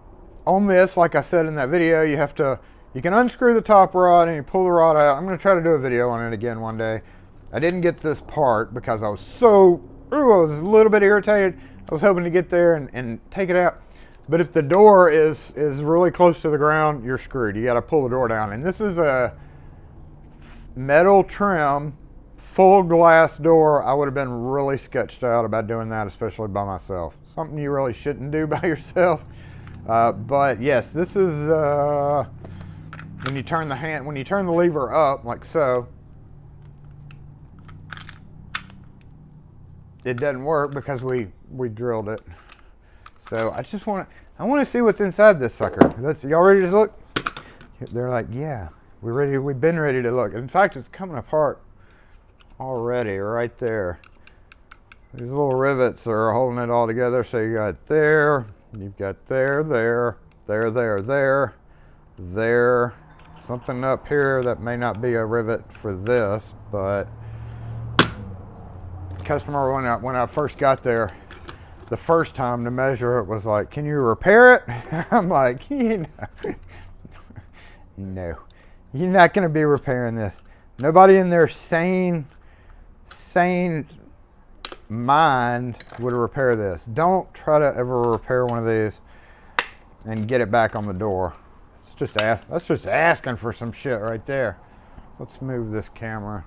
on this, like I said in that video, you can unscrew the top rod and you pull the rod out. I'm going to try to do a video on it again one day. I didn't get this part because I was I was a little bit irritated. I was hoping to get there and take it out. But if the door is really close to the ground, you're screwed. You got to pull the door down. And this is a metal trim, full glass door. I would have been really sketched out about doing that, especially by myself. Something you really shouldn't do by yourself. But yes, this is when you turn the lever up like so, it doesn't work because we drilled it. So I want to see what's inside this sucker. Y'all ready to look? They're like, yeah, we've been ready to look. In fact, it's coming apart already right there. These little rivets are holding it all together. So you got there, you've got there, there. Something up here that may not be a rivet for this, but customer, when I first got there, the first time to measure it was like, can you repair it? I'm like, no, you're not going to be repairing this. Nobody in their sane mind would repair this. Don't try to ever repair one of these and get it back on the door. That's just asking for some shit right there. Let's move this camera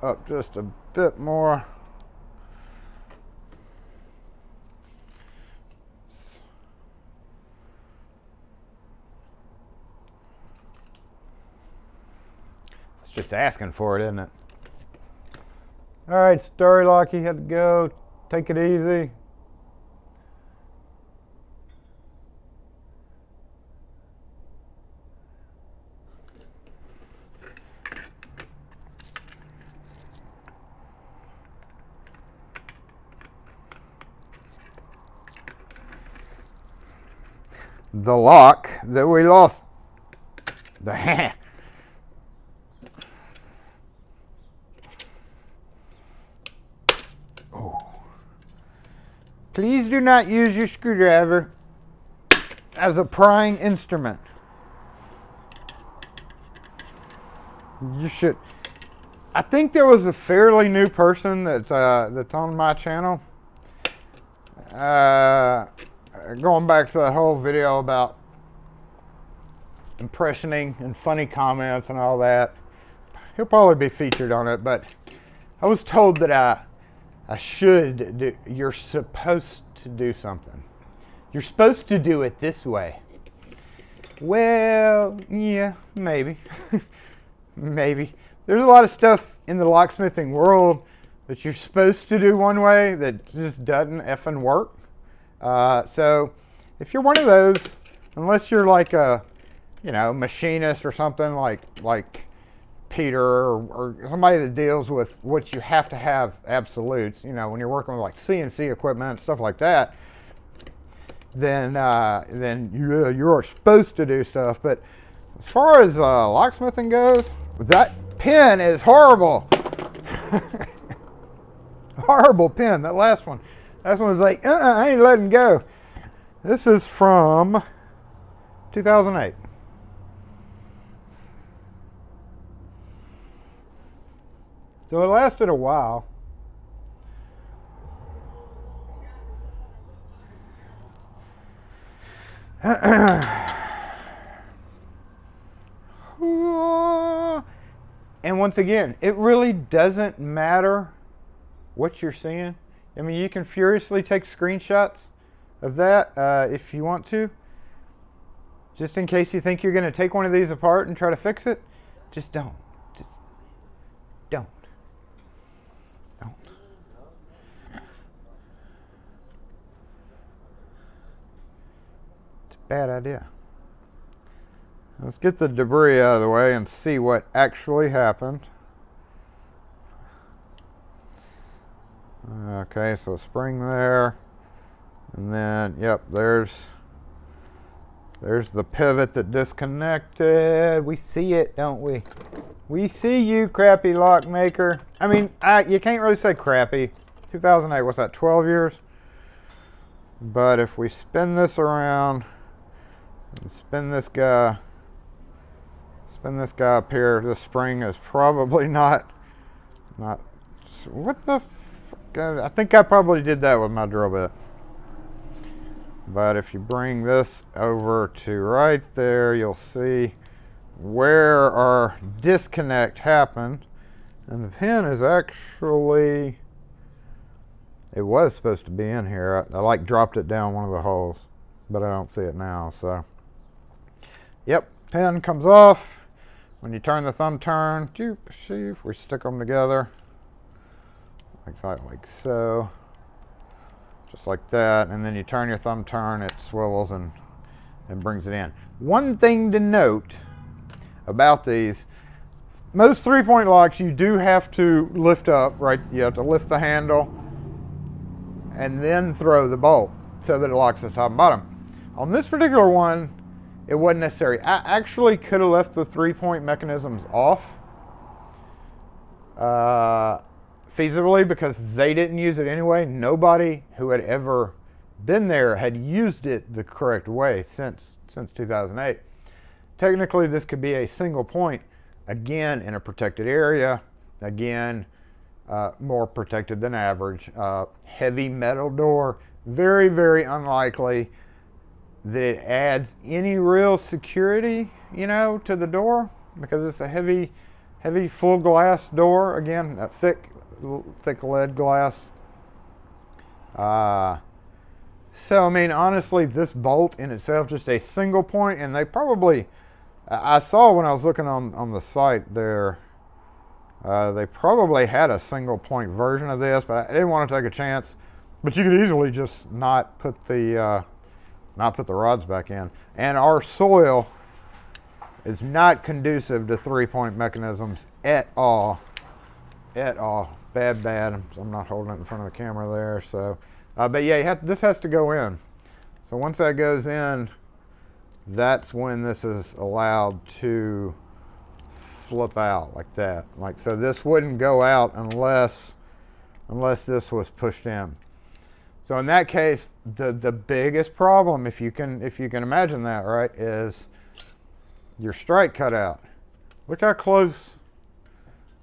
up just a bit more. It's just asking for it, isn't it? All right, Story Lock, you had to go. Take it easy. The lock that we lost. Oh. Please do not use your screwdriver as a prying instrument. You should. I think there was a fairly new person that's on my channel. Going back to that whole video about impressioning and funny comments and all that. He'll probably be featured on it, but I was told that I should do, you're supposed to do something. You're supposed to do it this way. Well, yeah, maybe. Maybe. There's a lot of stuff in the locksmithing world that you're supposed to do one way that just doesn't effing work. So if you're one of those, unless you're like a, machinist or something like Peter or somebody that deals with what you have to have absolutes, when you're working with like CNC equipment and stuff like that, then you are supposed to do stuff. But as far as locksmithing goes, that pin is horrible. Horrible pin, that last one. That one was like, I ain't letting go. This is from 2008. So it lasted a while. And once again, it really doesn't matter what you're seeing. I mean, you can furiously take screenshots of that if you want to. Just in case you think you're going to take one of these apart and try to fix it, just don't. Just don't. Don't. It's a bad idea. Let's get the debris out of the way and see what actually happened. Okay, so spring there, and then, yep, there's the pivot that disconnected. We see it, don't we? We see you, crappy lock maker. I mean, you can't really say crappy. 2008, what's that, 12 years? But if we spin this around and spin this guy up here, the spring is probably not, what the I think I probably did that with my drill bit. But if you bring this over to right there, you'll see where our disconnect happened. And the pin is actually, it was supposed to be in here. I like dropped it down one of the holes, but I don't see it now. So, yep, pin comes off. When you turn the thumb turn, see if we stick them together. Like so, just like that, and then you turn your thumb turn, it swivels and brings it in. One thing to note about these, most 3-point locks you do have to lift up, right? You have to lift the handle and then throw the bolt so that it locks the top and bottom. On this particular one, it wasn't necessary. I actually could have left the 3-point mechanisms off feasibly, because they didn't use it anyway. Nobody who had ever been there had used it the correct way since 2008. Technically, this could be a single point, again, in a protected area, again, more protected than average. Heavy metal door, very, very unlikely that it adds any real security, you know, to the door, because it's a heavy full glass door. Again, a thick lead glass. So I mean, honestly, this bolt in itself, just a single point, and they probably, I saw when I was looking on the site there, they probably had a single point version of this, but I didn't want to take a chance. But you could easily just not put the rods back in. And our soil is not conducive to 3-point mechanisms at all. At all. Bad. I'm not holding it in front of the camera there. So, but yeah, this has to go in. So once that goes in, that's when this is allowed to flip out like that. Like, so this wouldn't go out unless this was pushed in. So in that case, the biggest problem, if you can imagine that, right, is your strike cutout. Look how close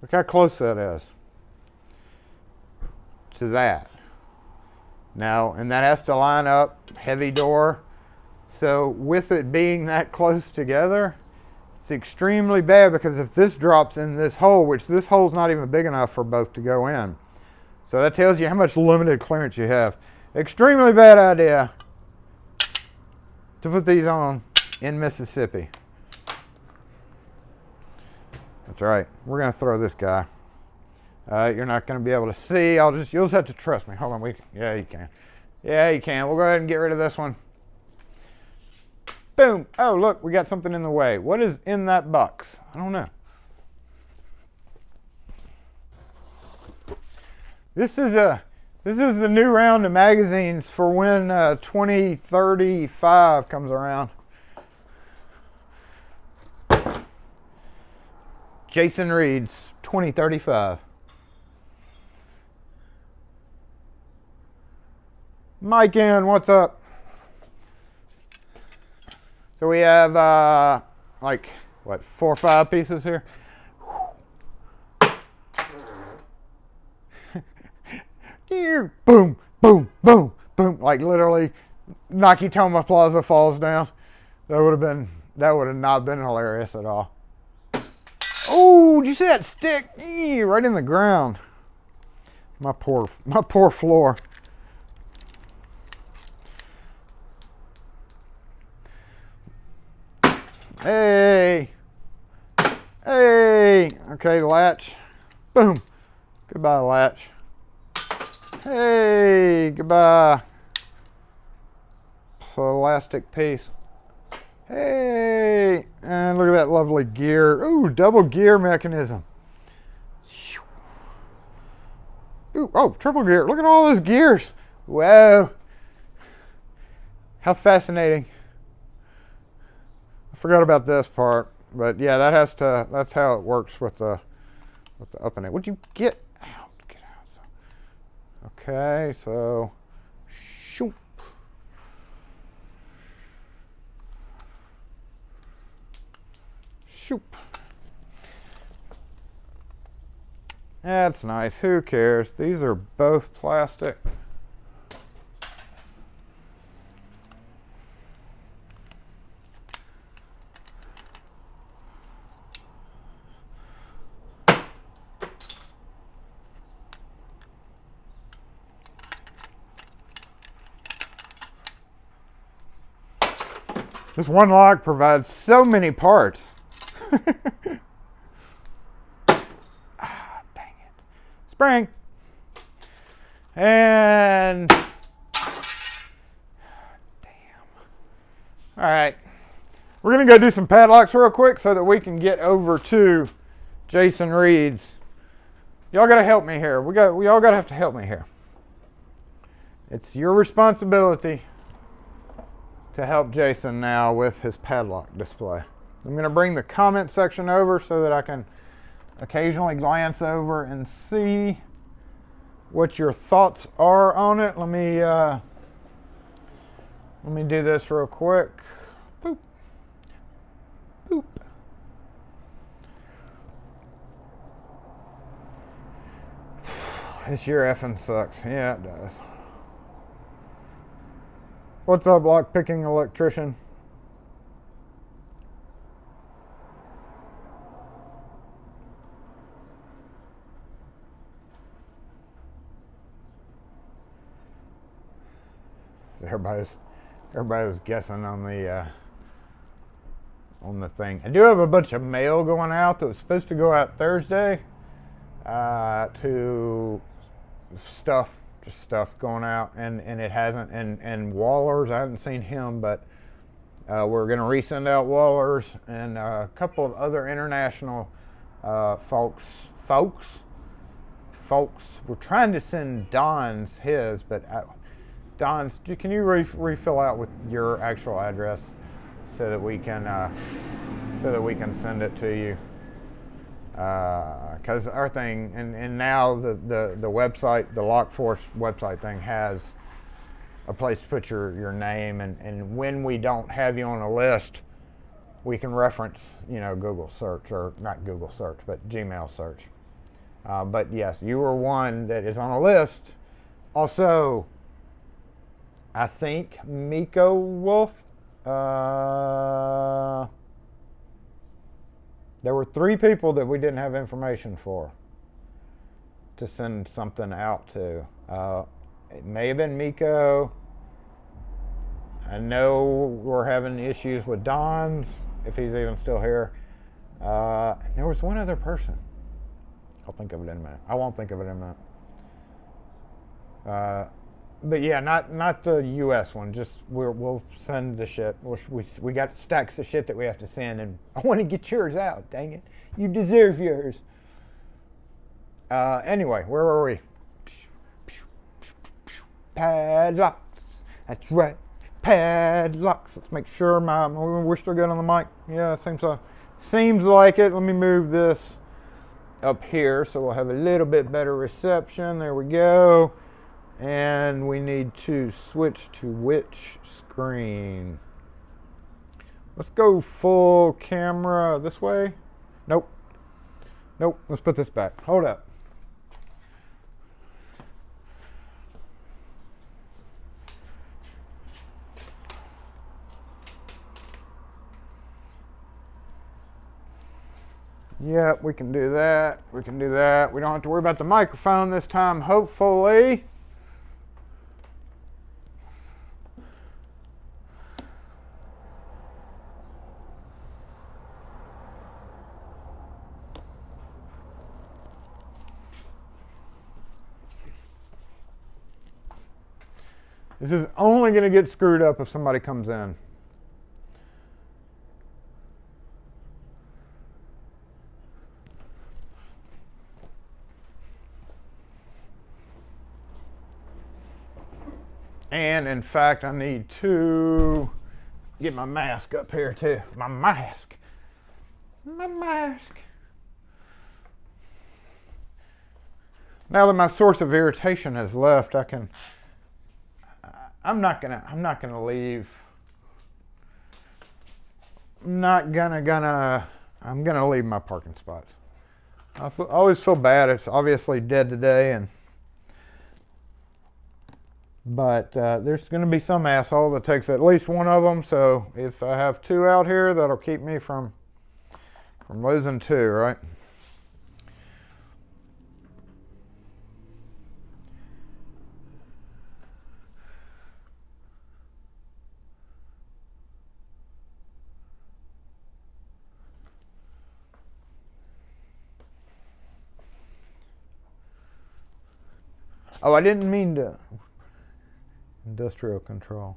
that is to that. Now, and that has to line up, heavy door. So with it being that close together, it's extremely bad, because if this drops in this hole, which this hole's not even big enough for both to go in. So that tells you how much limited clearance you have. Extremely bad idea to put these on in Mississippi. That's right. We're going to throw this guy. You're not going to be able to see. You'll just have to trust me. Hold on. Yeah, you can. Yeah, you can. We'll go ahead and get rid of this one. Boom. Oh, look, we got something in the way. What is in that box? I don't know. This is the new round of magazines for when 2035 comes around. Jason Reed's 2035. Mike in, what's up? So we have like, what, 4 or 5 pieces here? Boom, boom, boom, boom. Like literally, Nakatomi Plaza falls down. That would have not been hilarious at all. Oh, did you see that stick? Right in the ground. My poor floor. Hey. Okay, latch. Boom. Goodbye, latch. Hey, goodbye. Plastic piece. Hey, and look at that lovely gear. Ooh, double gear mechanism. Ooh, oh, triple gear. Look at all those gears. Wow. How fascinating. I forgot about this part, but yeah, that's how it works with the up and in. Would you get out? Get out. Okay, so shoop. Shoop. That's nice. Who cares? These are both plastic. This one lock provides so many parts. Dang it. Spring. And damn. All right. We're going to go do some padlocks real quick so that we can get over to Jason Reed's. Y'all got to help me here. We all got to have to help me here. It's your responsibility to help Jason now with his padlock display. I'm going to bring the comment section over so that I can occasionally glance over and see what your thoughts are on it. Let me do this real quick. Boop. Boop. This year effing sucks. Yeah, it does. What's up, lock picking electrician? Everybody was guessing on the thing. I do have a bunch of mail going out that was supposed to go out Thursday. To stuff going out, and it hasn't. And Waller's, I haven't seen him, but we're going to resend out Waller's and a couple of other international folks. We're trying to send Don's his, but Don's. Can you refill out with your actual address so that we can send it to you? Because our thing, and now the website, the Lockforce website thing has a place to put your name, and when we don't have you on a list, we can reference, Google search, or not Google search, but Gmail search. But yes, you were one that is on a list. Also, I think Miko Wolf, there were 3 people that we didn't have information for to send something out to. It may have been Miko. I know we're having issues with Don's, if he's even still here. There was one other person. I'll think of it in a minute. I won't think of it in a minute. But yeah, not the U.S. one. Just we'll send the shit. We got stacks of shit that we have to send, and I want to get yours out. Dang it, you deserve yours. Anyway, where were we? Padlocks. That's right, padlocks. Let's make sure we're still good on the mic. Yeah, seems like it. Let me move this up here so we'll have a little bit better reception. There we go. And we need to switch to which screen? Let's go full camera this way. Nope. Let's put this back. Hold up. Yep, we can do that. We don't have to worry about the microphone this time, hopefully. This is only going to get screwed up if somebody comes in. And in fact, I need to get my mask up here too. My mask. Now that my source of irritation has left, I'm not gonna leave. I'm gonna leave my parking spots. I always feel bad. It's obviously dead today, but there's gonna be some asshole that takes at least one of them. So if I have 2 out here, that'll keep me from losing 2, right? Oh, I didn't mean to. Industrial control.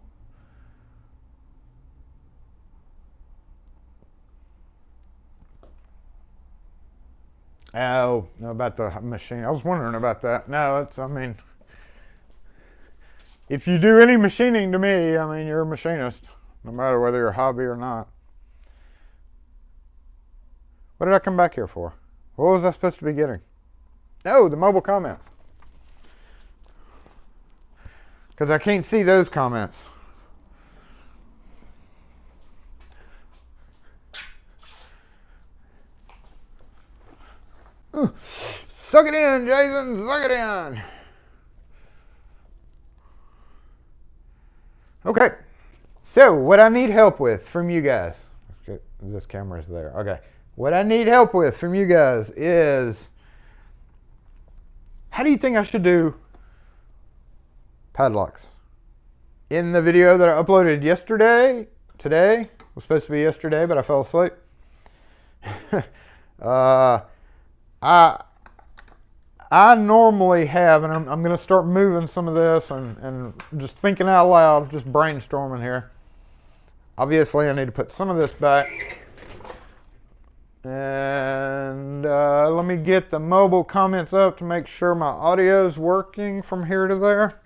Oh, no, about the machine. I was wondering about that. No, If you do any machining to me, I mean, you're a machinist, no matter whether you're a hobby or not. What did I come back here for? What was I supposed to be getting? Oh, the mobile comments. Because I can't see those comments. Suck it in, Jason. Suck it in. Okay. So, what I need help with from you guys. This camera's there. Okay. What I need help with from you guys is, how do you think I should do padlocks? In the video that I uploaded yesterday, today, was supposed to be yesterday, but I fell asleep. I normally have, and I'm going to start moving some of this and just thinking out loud, just brainstorming here. Obviously, I need to put some of this back. And let me get the mobile comments up to make sure my audio's working from here to there.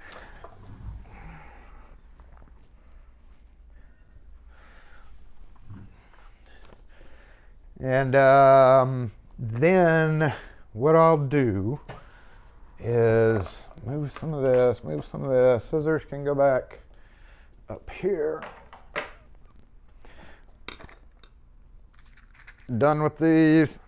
And then what I'll do is move some of this, move some of this. Scissors can go back up here. Done with these.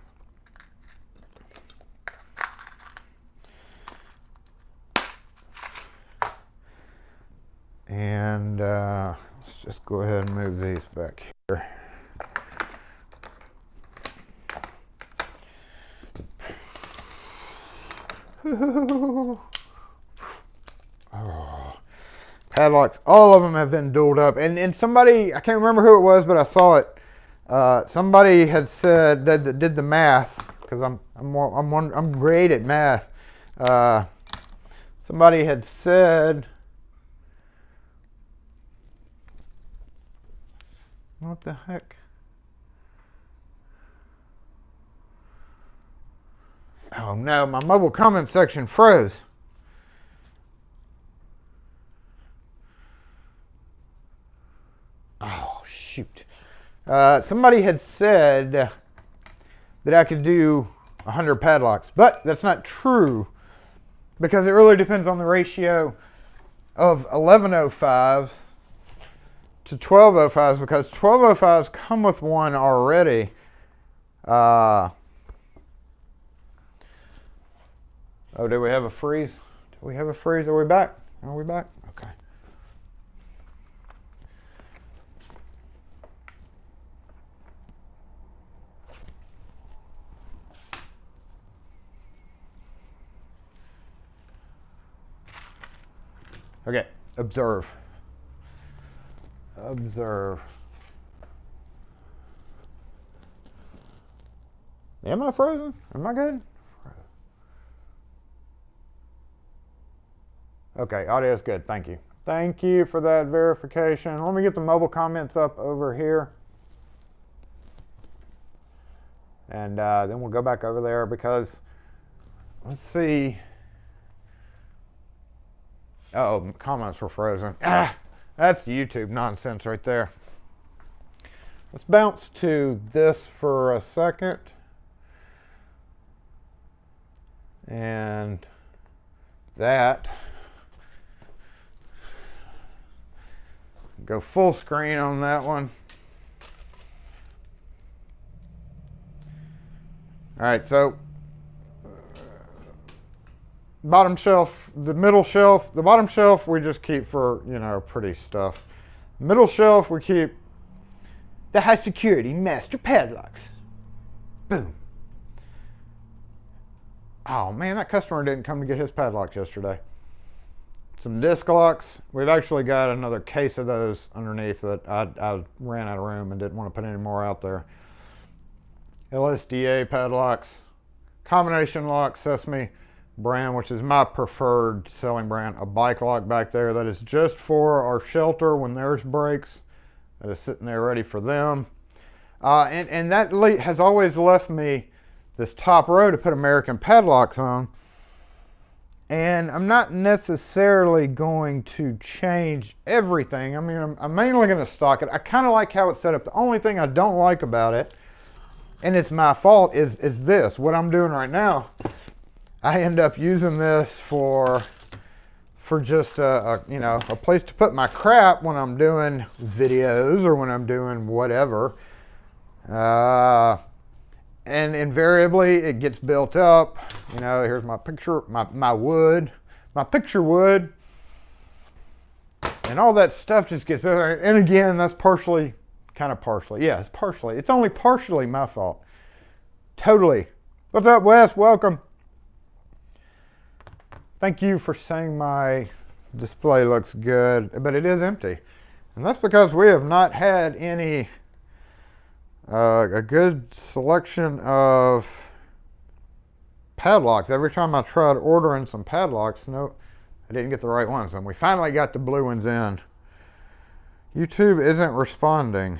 And let's just go ahead and move these back here. Oh. Padlocks, all of them have been dualed up. And somebody, I can't remember who it was, but I saw it. Somebody had said that did the math, because I'm great at math. Somebody had said, what the heck? Oh no, my mobile comment section froze. Oh shoot. Somebody had said that I could do 100 padlocks, but that's not true, because it really depends on the ratio of 1105s to 1205s, because 1205s come with one already. Oh, do we have a freeze? Do we have a freeze? Are we back? Are we back? Okay. Okay, observe. Observe. Am I frozen? Am I good? Okay, audio is good. Thank you. Thank you for that verification. Let me get the mobile comments up over here. And then we'll go back over there, because let's see. Uh-oh, comments were frozen. Ah, that's YouTube nonsense right there. Let's bounce to this for a second. And that. Go full screen on that one. All right, so bottom shelf, the middle shelf, the bottom shelf we just keep for, you know, pretty stuff. Middle shelf we keep the high security master padlocks. Boom. Oh man, that customer didn't come to get his padlocks yesterday. Some disc locks. We've actually got another case of those underneath that I ran out of room and didn't want to put any more out there. LSDA padlocks. Combination lock, Sesame brand, which is my preferred selling brand. A bike lock back there that is just for our shelter when theirs breaks. That is sitting there ready for them. And that has always left me this top row to put American padlocks on. And I'm not necessarily going to change everything. I mean, I'm mainly going to stock it. I kind of like how it's set up. The only thing I don't like about it, and it's my fault, is this. What I'm doing right now, I end up using this for just a place to put my crap when I'm doing videos or when I'm doing whatever. And invariably it gets built up. You know, here's my picture, my wood, my picture wood, and all that stuff just gets built. And again, that's partially, yeah, it's partially. It's only partially my fault. Totally. What's up, Wes? Welcome. Thank you for saying my display looks good, but it is empty. And that's because we have not had any a good selection of padlocks. Every time I tried ordering some padlocks, no, I didn't get the right ones. And we finally got the blue ones in. YouTube isn't responding.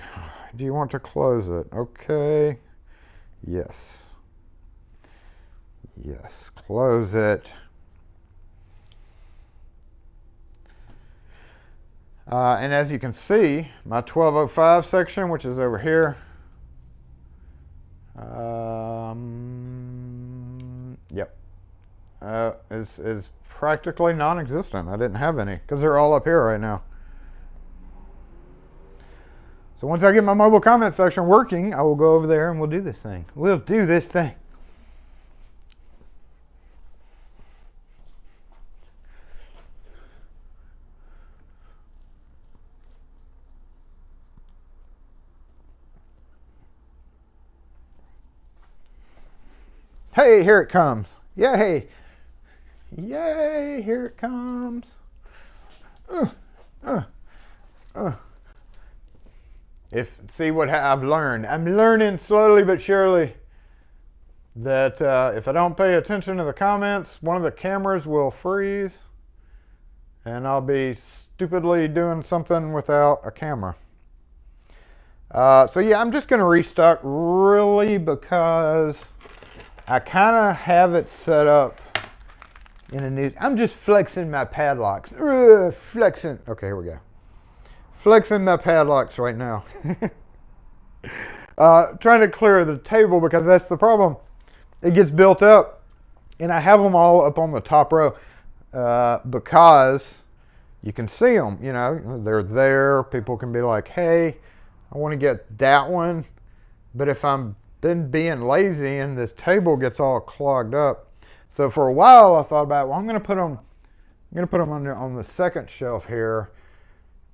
Do you want to close it? Okay. Yes. Yes, close it. And as you can see, my 1205 section, which is over here, yep, is practically non-existent. I didn't have any because they're all up here right now. So once I get my mobile comment section working, I will go over there and we'll do this thing. We'll do this thing. Hey, here it comes. Yay. Yay, here it comes. See what I've learned. I'm learning slowly but surely that if I don't pay attention to the comments, one of the cameras will freeze and I'll be stupidly doing something without a camera. So yeah, I'm just gonna restock really because I kind of have it set up in a new... I'm just flexing my padlocks. Flexing. Okay, here we go. Flexing my padlocks right now. Trying to clear the table because that's the problem. It gets built up and I have them all up on the top row because you can see them. You know, they're there. People can be like, hey, I want to get that one. But if I'm been being lazy and this table gets all clogged up. So for a while I thought about, well, I'm going to put them on the second shelf here.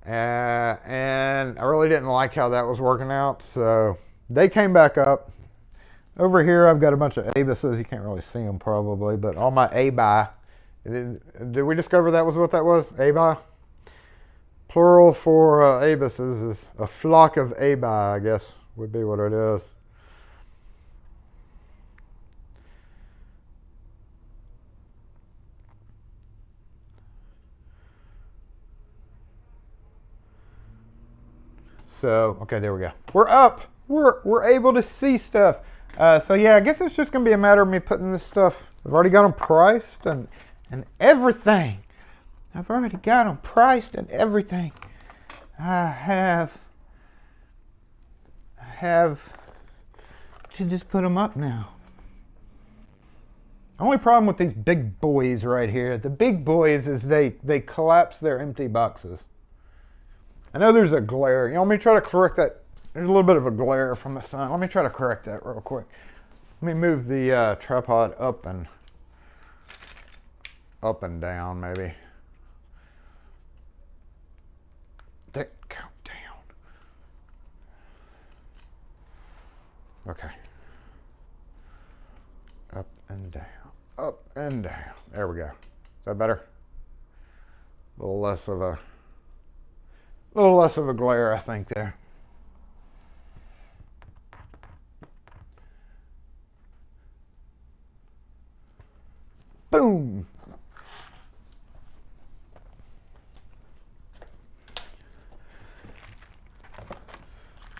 And I really didn't like how that was working out. So they came back up. Over here I've got a bunch of abases. You can't really see them probably, but all my abi. Did we discover that was what that was? Abi? Plural for abases is a flock of abi, I guess would be what it is. So, okay, there we go. We're up. We're able to see stuff. So yeah, I guess it's just gonna be a matter of me putting this stuff. I've already got them priced and everything. I've already got them priced and everything. I have to just put them up now. Only problem with these big boys right here, the big boys, is they collapse their empty boxes. I know there's a glare. You know, let me try to correct that. There's a little bit of a glare from the sun. Let me try to correct that real quick. Let me move the tripod up and down, maybe. Go down. Okay. Up and down. Up and down. There we go. Is that better? A little less of a glare, I think, there. Boom.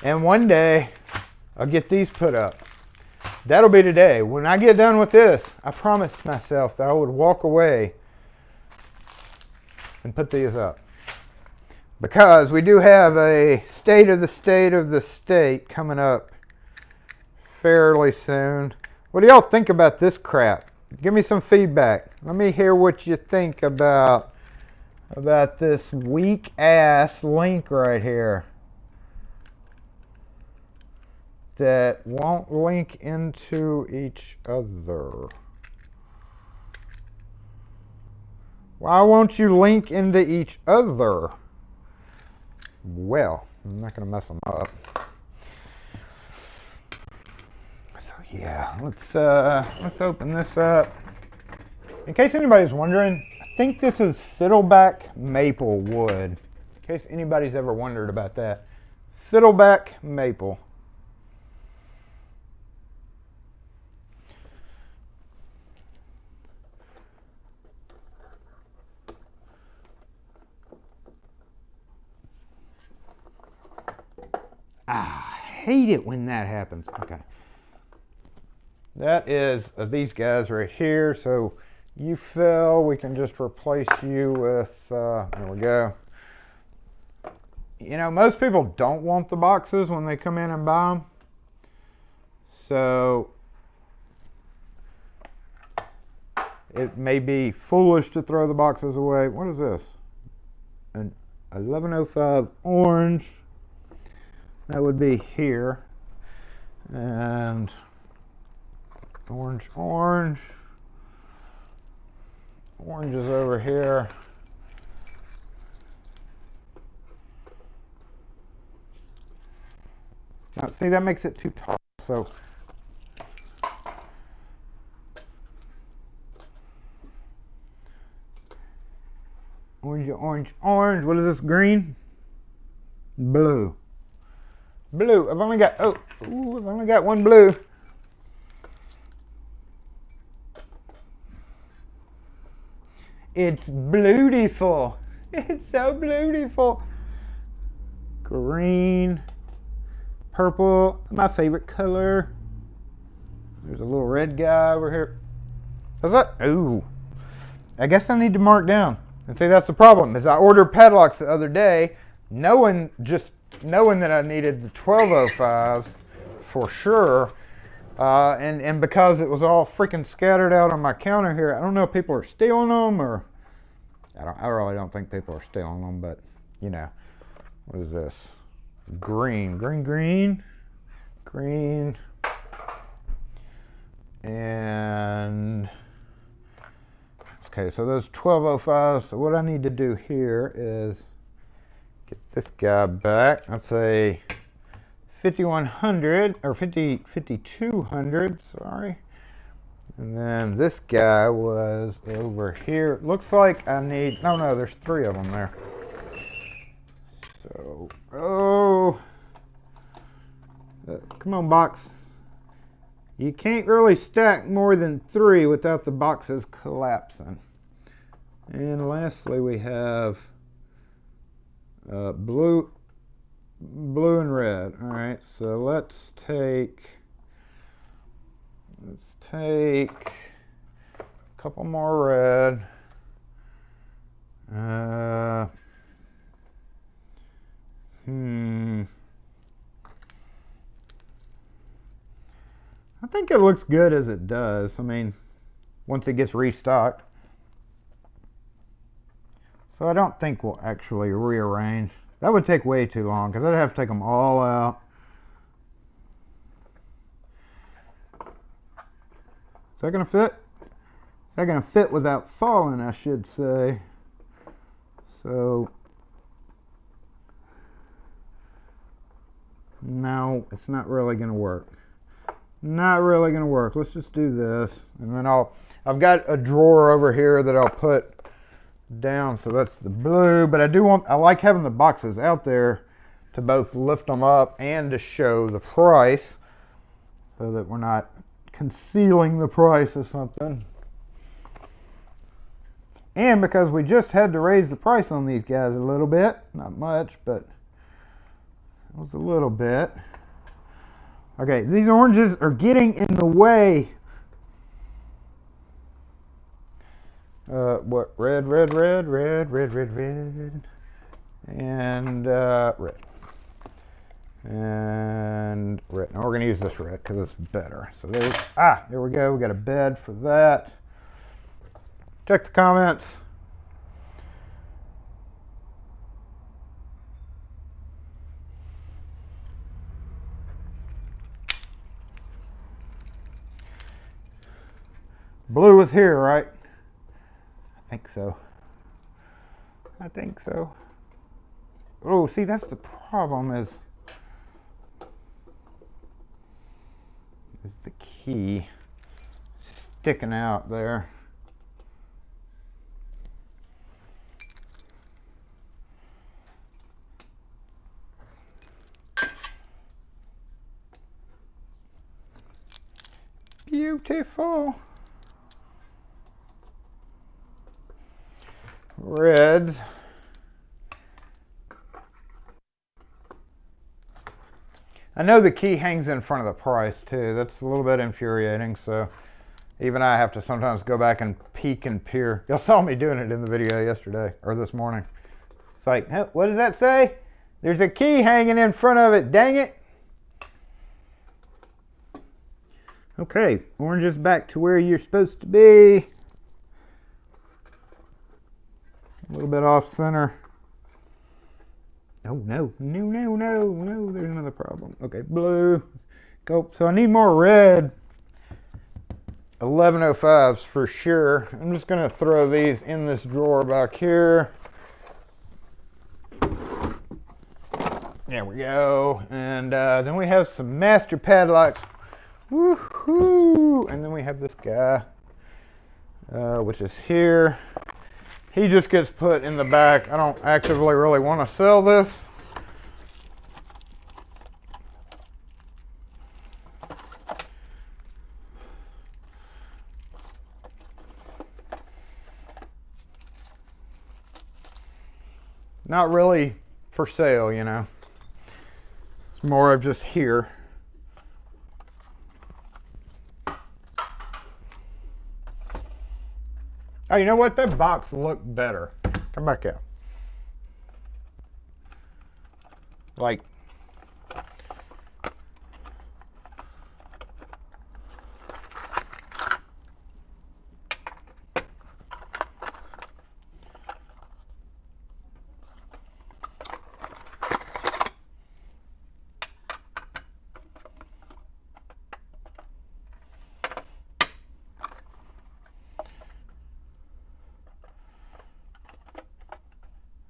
And one day I'll get these put up. That'll be today. When I get done with this, I promised myself that I would walk away and put these up. Because we do have a state of the state coming up fairly soon. What do y'all think about this crap? Give me some feedback. Let me hear what you think about this weak ass link right here that won't link into each other. Why won't you link into each other? Well, I'm not gonna mess them up. So yeah, let's open this up. In case anybody's wondering, I think this is fiddleback maple wood. In case anybody's ever wondered about that. Fiddleback maple. I hate it when that happens. Okay. That is these guys right here. So you fell, we can just replace you with, there we go. You know, most people don't want the boxes when they come in and buy them. So it may be foolish to throw the boxes away. What is this? An 1105 orange. That would be here. And orange. Orange is over here. Now, see, that makes it too tall. So orange. What is this? Green? Blue. Blue. I've only got one blue. It's beautiful. It's so beautiful. Green, purple, my favorite color. There's a little red guy over here. How's that? Ooh. I guess I need to mark down. And see, that's the problem, is I ordered padlocks the other day, knowing that I needed the 1205s for sure, and because it was all freaking scattered out on my counter here, I don't know if people are stealing them or I really don't think people are stealing them, but you know, what is this? Green, and okay, so those 1205s. So what I need to do here is get this guy back. That's a 5100 or 5200, sorry. And then this guy was over here. Looks like I need, no, there's three of them there. So, come on, box. You can't really stack more than three without the boxes collapsing. And lastly, we have blue and red. All right, so let's take a couple more red. I think it looks good as it does. I mean, once it gets restocked. So I don't think we'll actually rearrange. That would take way too long because I'd have to take them all out. Is that going to fit? Is that going to fit without falling, I should say. So, no, it's not really going to work. Not really going to work. Let's just do this. And then I've got a drawer over here that I'll put down. So that's the blue, but I like having the boxes out there to both lift them up and to show the price so that we're not concealing the price of something. And because we just had to raise the price on these guys a little bit, not much, but it was a little bit. Okay, these oranges are getting in the way. What? Red, red, red, red, red, red, red, and red. And red. Now we're going to use this red because it's better. So there we go. We got a bed for that. Check the comments. Blue is here, right? I think so. I think so. Oh, see, that's the problem is the key sticking out there. Beautiful. Reds. I know the key hangs in front of the price too. That's a little bit infuriating. So even I have to sometimes go back and peek and peer. Y'all saw me doing it in the video yesterday or this morning. It's like, hey, what does that say? There's a key hanging in front of it. Dang it. Okay, orange is back to where you're supposed to be. A little bit off center. Oh no, no, no, no, no, there's another problem. Okay, blue. Go. So I need more red. 1105s for sure. I'm just gonna throw these in this drawer back here. There we go. And then we have some master padlocks. Woohoo! And then we have this guy, which is here. He just gets put in the back. I don't actively really want to sell this. Not really for sale, you know. It's more of just here. Oh, you know what? That box looked better. Come back out. Like,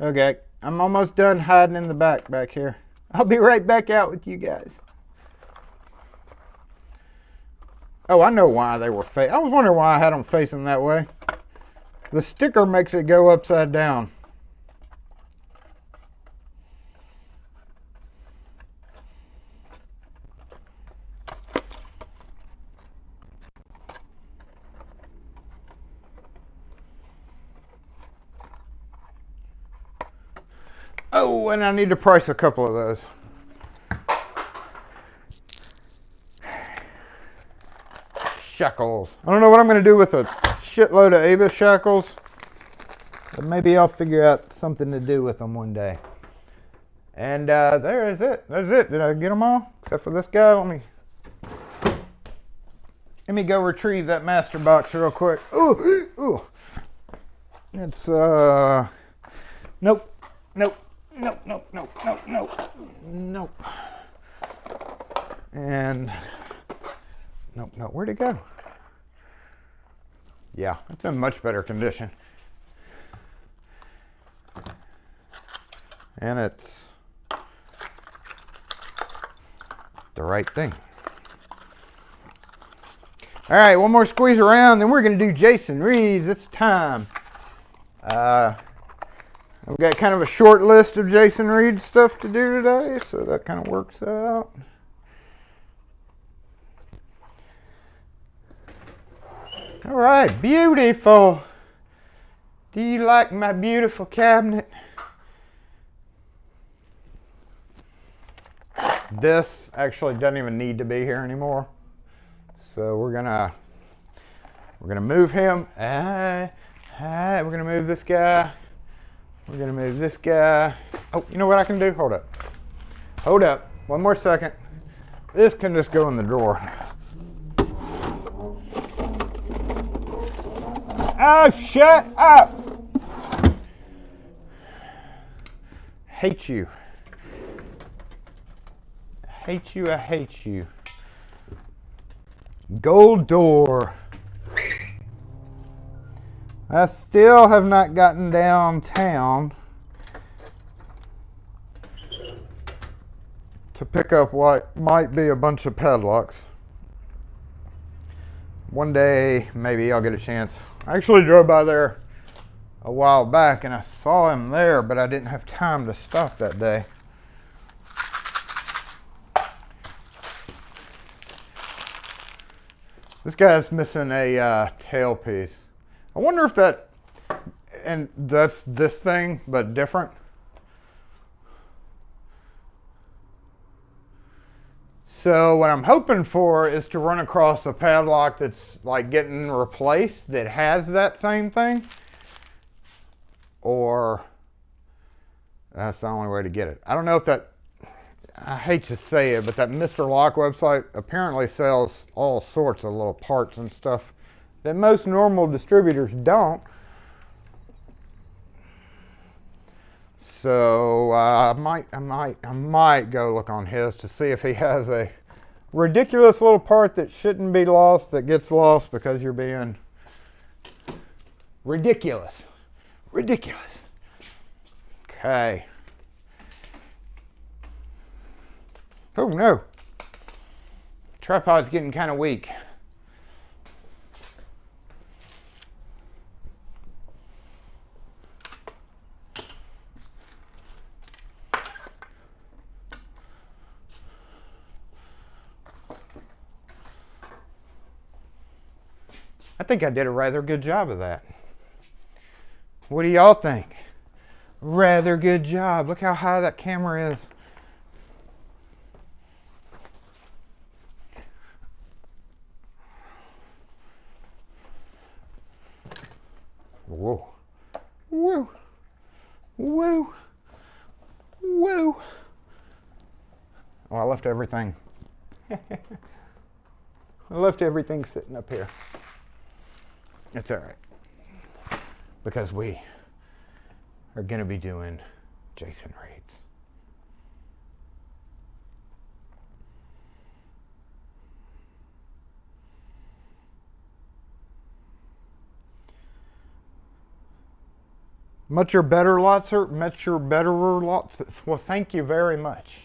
okay, I'm almost done hiding in the back here. I'll be right back out with you guys. Oh, I know why they were I was wondering why I had them facing that way. The sticker makes it go upside down. Oh, and I need to price a couple of those. Shackles. I don't know what I'm going to do with a shitload of Avis shackles, but maybe I'll figure out something to do with them one day. And there is it. That's it. Did I get them all? Except for this guy. Let me go retrieve that master box real quick. Ooh, ooh. It's nope. Nope. Nope, nope, nope, nope, nope, nope. And nope, nope. Where'd it go? Yeah, it's in much better condition. And it's the right thing. All right, one more squeeze around, then we're gonna do Jason Reed's. It's time. I've got kind of a short list of Jason Reed stuff to do today, so that kind of works out. All right, beautiful. Do you like my beautiful cabinet? This actually doesn't even need to be here anymore, so we're gonna move him. Alright, we're gonna move this guy. We're gonna move this guy. Oh, you know what I can do? Hold up. Hold up. One more second. This can just go in the drawer. Oh, shut up! Hate you. Hate you, I hate you. Gold door. I still have not gotten downtown to pick up what might be a bunch of padlocks. One day, maybe I'll get a chance. I actually drove by there a while back and I saw him there, but I didn't have time to stop that day. This guy's missing a tailpiece. I wonder if that, and that's this thing, but different. So what I'm hoping for is to run across a padlock that's like getting replaced that has that same thing. Or that's the only way to get it. I don't know if that, I hate to say it, but that Mr. Lock website apparently sells all sorts of little parts and stuff that most normal distributors don't. So I might go look on his to see if he has a ridiculous little part that shouldn't be lost that gets lost because you're being ridiculous. Ridiculous. Okay. Oh no. Tripod's getting kind of weak. I think I did a rather good job of that. What do y'all think? Rather good job. Look how high that camera is. Whoa. Woo. Woo. Woo. Oh, I left everything. I left everything sitting up here. It's all right. Because we are going to be doing Jason Reeds. Much better lots. Well, thank you very much.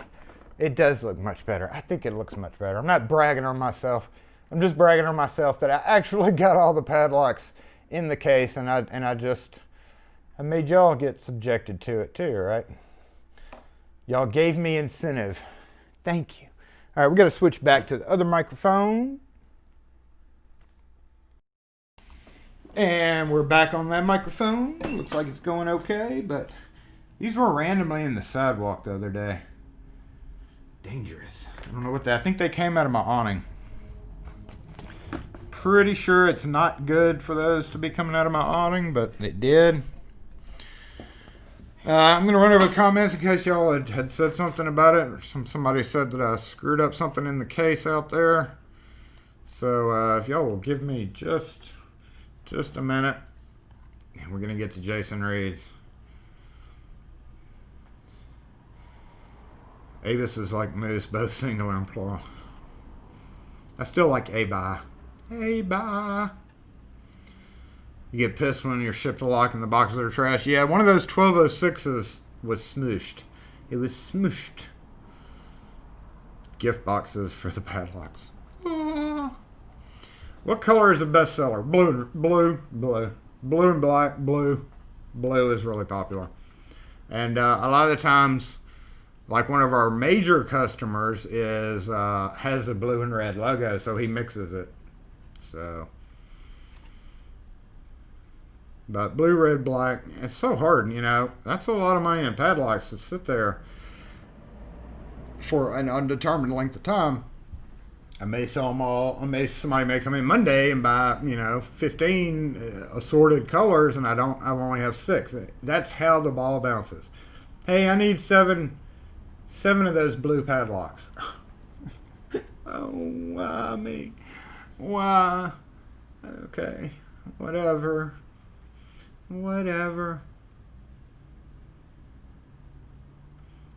It does look much better. I think it looks much better. I'm not bragging on myself. I'm just bragging on myself that I actually got all the padlocks in the case, and I made y'all get subjected to it too, right? Y'all gave me incentive. Thank you. All right, we got to switch back to the other microphone. And we're back on that microphone. Looks like it's going okay, but these were randomly in the sidewalk the other day. Dangerous. I don't know what that, I think they came out of my awning. Pretty sure it's not good for those to be coming out of my awning, but it did. I'm going to run over the comments in case y'all had said something about it. Or somebody said that I screwed up something in the case out there. So if y'all will give me just a minute, and we're going to get to Jason Reeds. Avis is like Moose, both single and plural. I still like A-Buy. A-Buy. You get pissed when you're shipped a lock and the boxes are trash. Yeah, one of those 1206s was smooshed. It was smooshed. Gift boxes for the padlocks. What color is the bestseller? Blue. Blue and black. Blue. Blue is really popular. And a lot of the times, like one of our major customers has a blue and red logo, so he mixes it. So, but blue, red, black, it's so hard, you know. That's a lot of money in padlocks to sit there for an undetermined length of time. I may sell them all. Somebody may come in Monday and buy, 15 assorted colors, and I only have 6. That's how the ball bounces. Hey, I need 7 of those blue padlocks. Oh, why me? Why? Okay, whatever.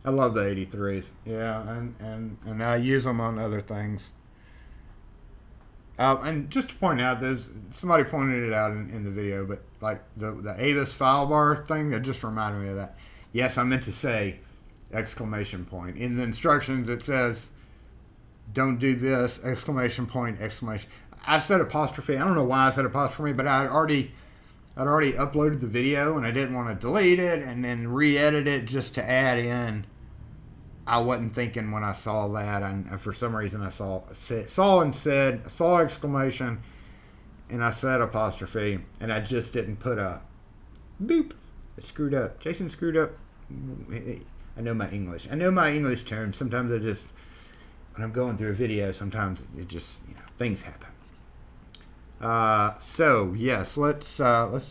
I love the 83s. Yeah, and I use them on other things. And just to point out, somebody pointed it out in the video, but like the Avis file bar thing, that just reminded me of that. Yes, I meant to say exclamation point. In the instructions, it says, don't do this, exclamation point, exclamation. I said apostrophe. I don't know why I said apostrophe, but I'd already uploaded the video, and I didn't want to delete it and then re-edit it just to add in. I wasn't thinking when I saw that, and for some reason I saw exclamation, and I said apostrophe, and I just didn't put a boop. I screwed up. Jason screwed up. I know my English. I know my English terms. Sometimes when I'm going through a video, sometimes it just, things happen. So yes, let's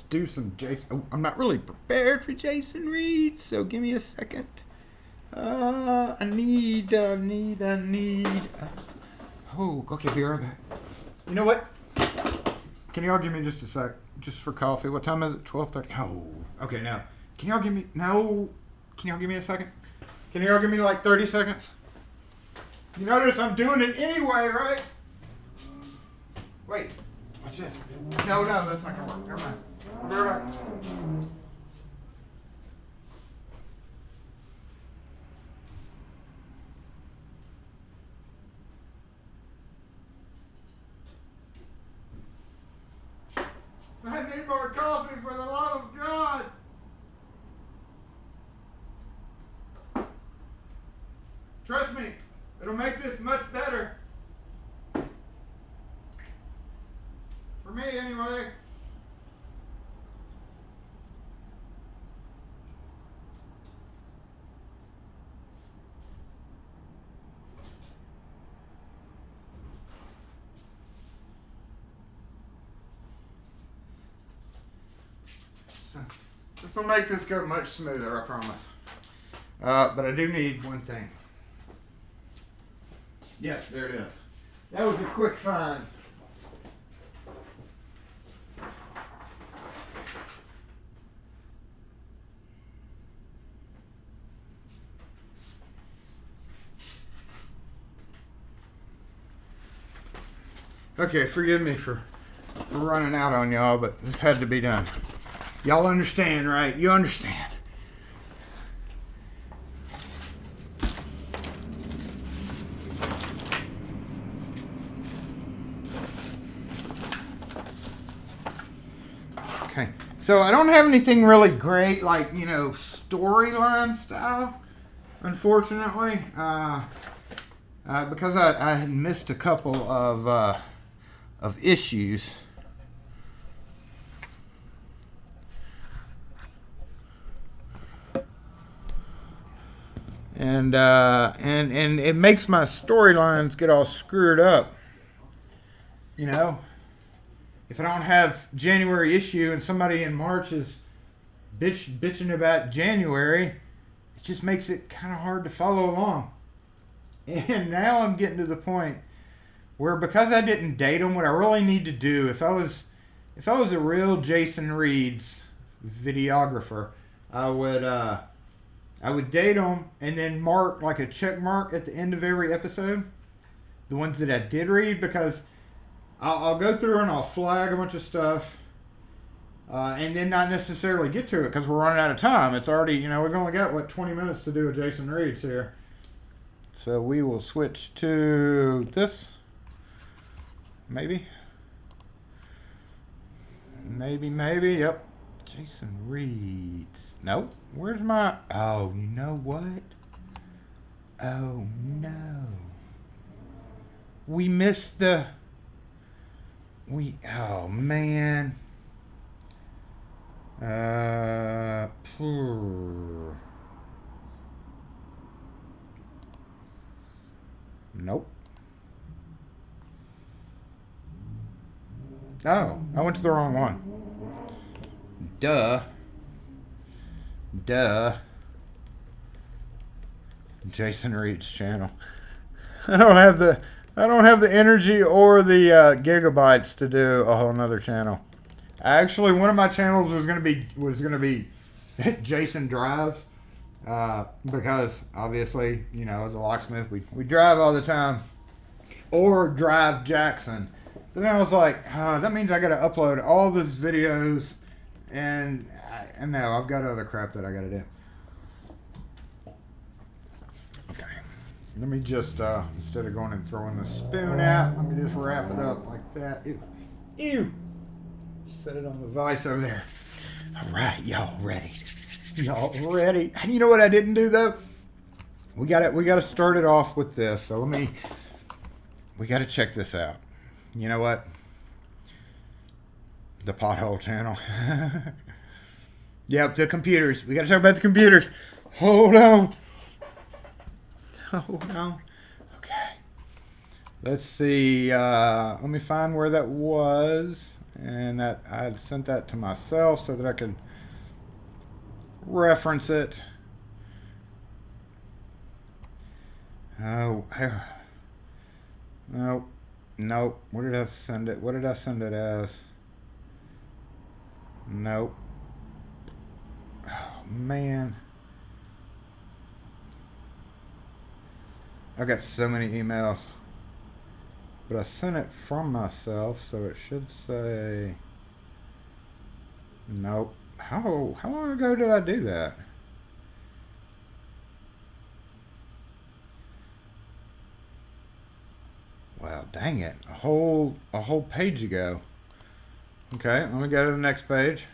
do some Jason. Oh, I'm not really prepared for Jason Reed, so give me a second. I need. Oh, okay, be right back. You know what? Can y'all give me just a sec, just for coffee? What time is it? 12:30. Oh, okay. Now, can y'all give me a second? Can y'all give me like 30 seconds? You notice I'm doing it anyway, right? Wait, watch this. No, that's not gonna work. Never mind. I'll be right back. I need more coffee, for the love of God. Trust me, it'll make this much better. For me, anyway. This will make this go much smoother, I promise. But I do need one thing. Yes, there it is. That was a quick find. Okay, forgive me for running out on y'all, but this had to be done. Y'all understand, right? You understand. Okay, so I don't have anything really great, like, storyline style, unfortunately, because I had missed a couple of issues. And it makes my storylines get all screwed up. If I don't have January issue and somebody in March is bitching about January, it just makes it kind of hard to follow along. And now I'm getting to the point where, because I didn't date them, what I really need to do, if I was a real Jason Reed's videographer, I would date them and then mark like a check mark at the end of every episode, the ones that I did read, because I'll go through and I'll flag a bunch of stuff, and then not necessarily get to it because we're running out of time. It's already, we've only got 20 minutes to do a Jason Reed's here. So we will switch to this. Maybe. Yep. Jason Reed's. Nope. Where's my... Oh, you know what? Oh, no. We missed the... Oh, man. Nope. Oh, I went to the wrong one. Duh. Jason Reed's channel. I don't have the energy or the gigabytes to do a whole nother channel. Actually, one of my channels was gonna be Jason Drives, because obviously, you know, as a locksmith, we drive all the time, or Drive Jackson. But then I was like, that means I gotta upload all these videos, and no, I've got other crap that I gotta do. Okay, let me just instead of going and throwing the spoon out, let me just wrap it up like that. Ew. Set it on the vise over there. All right, y'all ready? Y'all ready? And you know what I didn't do though? We got to start it off with this. So we got to check this out. You know what? The pothole channel. Yep, the computers. We got to talk about the computers. Hold on. Okay. Let's see. Let me find where that was. And that I had sent that to myself so that I could reference it. Oh, nope. Where did I send it? What did I send it as? Nope. Oh, man. I got so many emails. But I sent it from myself, so it should say... Nope. How long ago did I do that? Wow, dang it. A whole page ago. Okay, let me go to the next page.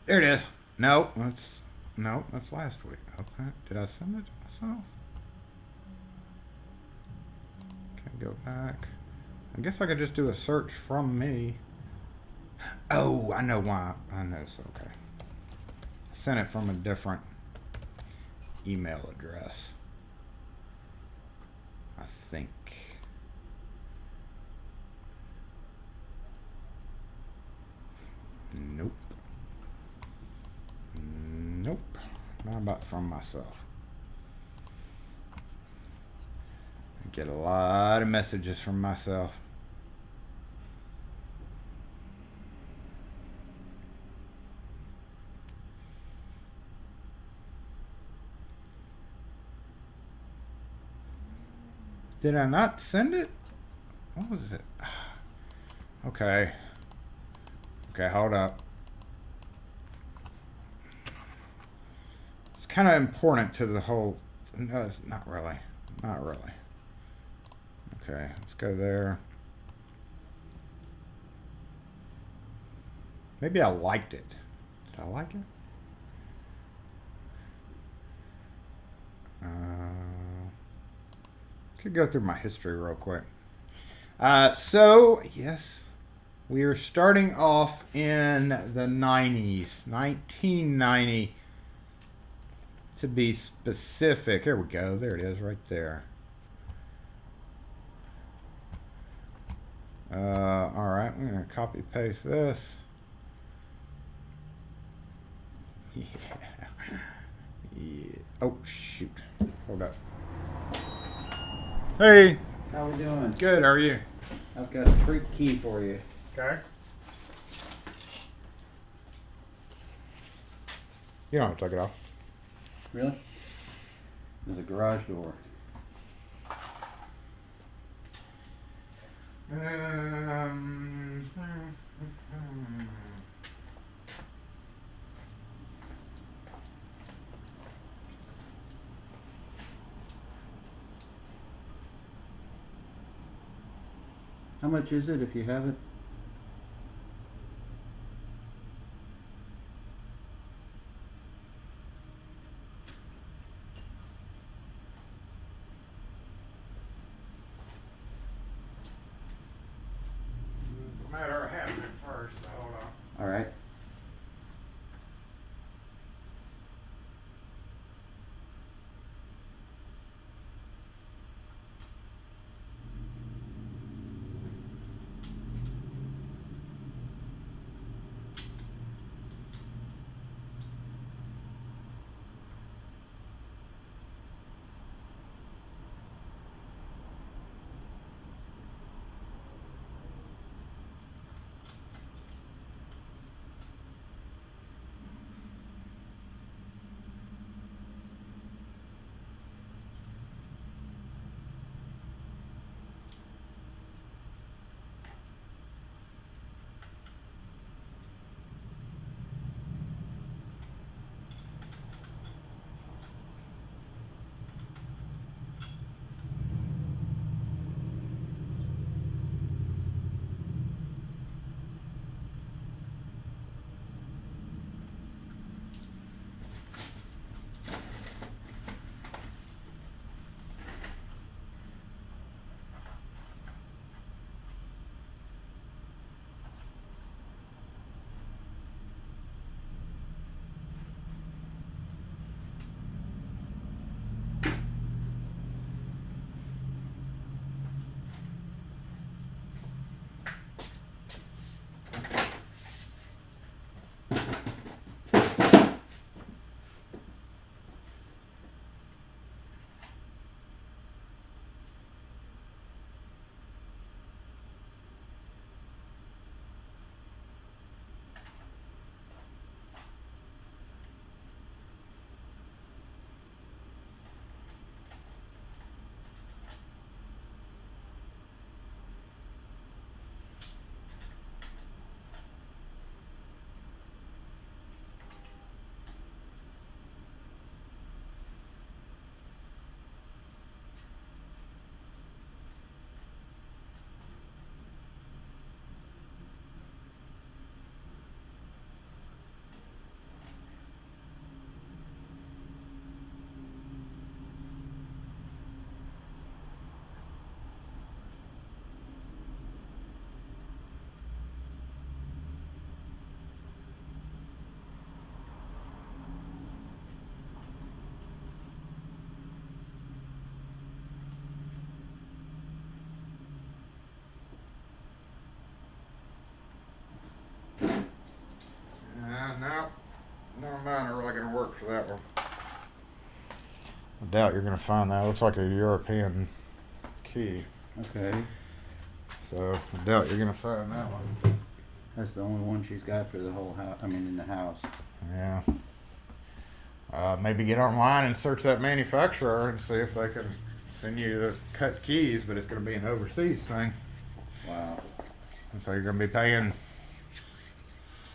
There it is. Nope, that's last week. Okay, did I send it to myself? Go back. I guess I could just do a search from me. Oh, I know why. I know it's okay. Sent it from a different email address, I think. Nope. Not about from myself. Get a lot of messages from myself. Did I not send it? What was it? Okay, hold up. It's kind of important to the whole... No, it's not really. Okay, let's go there. Maybe I liked it. Did I like it? Could go through my history real quick. So, yes, we are starting off in the 90s. 1990 to be specific. Here we go. There it is right there. All right, we're going to copy paste this. Yeah. Oh, shoot. Hold up. Hey. How we doing? Good, how are you? I've got a freak key for you. Okay. You don't have to take it off. Really? There's a garage door. How much is it if you have it? It's a matter of having it first, so hold on. All right. I doubt you're going to find that. It looks like a European key. Okay. So I doubt you're going to find that one. That's the only one she's got for the whole house. I mean, in the house. Yeah. Maybe get online and search that manufacturer and see if they can send you the cut keys, but it's going to be an overseas thing. Wow. And so you're going to be paying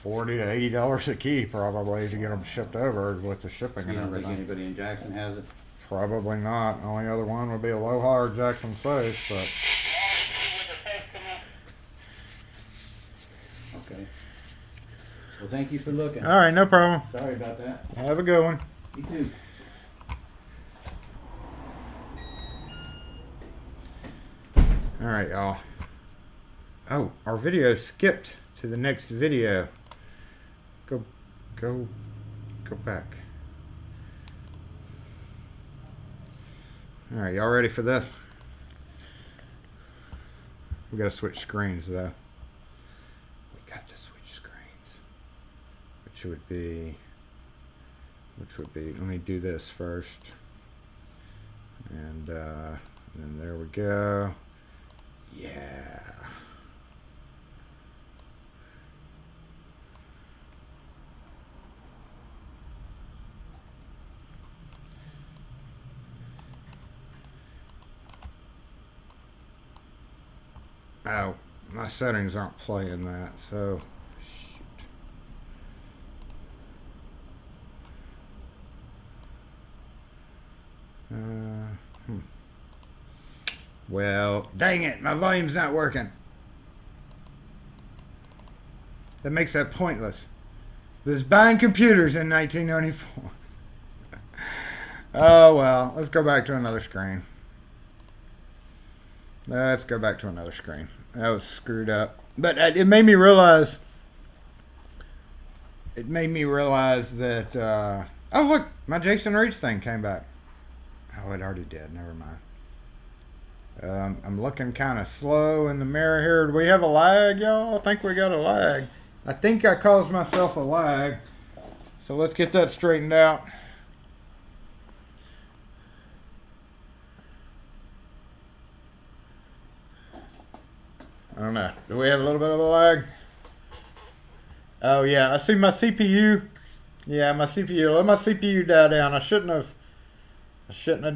$40 to $80 a key probably to get them shipped over with the shipping You and don't think everything. anybody in Jackson has it? Probably not. The only other one would be Aloha or Jackson Safe, but Okay. Well, thank you for looking. all right, no problem. Sorry about that. Have a good one. You too. All right, y'all. Oh, our video skipped to the next video. Go back. All right, y'all ready for this? We gotta switch screens though. We got to switch screens. Which would be, let me do this first. And then there we go. Yeah. Oh, my settings aren't playing that, so shoot. Well, dang it, my volume's not working. That makes that pointless. This buying computers in 1994. Oh well, let's go back to another screen. Let's go back to another screen. That was screwed up. But it made me realize. It made me realize that. Oh look, my Jason Reach thing came back. Oh, it already did. Never mind. I'm looking kind of slow in the mirror here. Do we have a lag, y'all? I think we got a lag. I think I caused myself a lag. So let's get that straightened out. I don't know. Do we have a little bit of a lag? Oh yeah, I see my CPU. Yeah, my CPU. Let my CPU die down. I shouldn't have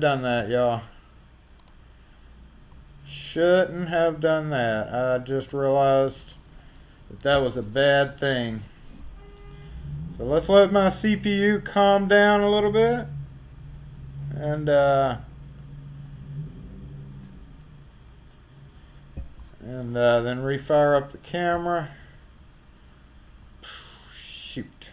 done that, y'all. Shouldn't have done that. I just realized that was a bad thing. So let's let my CPU calm down a little bit. And then refire up the camera. Shoot.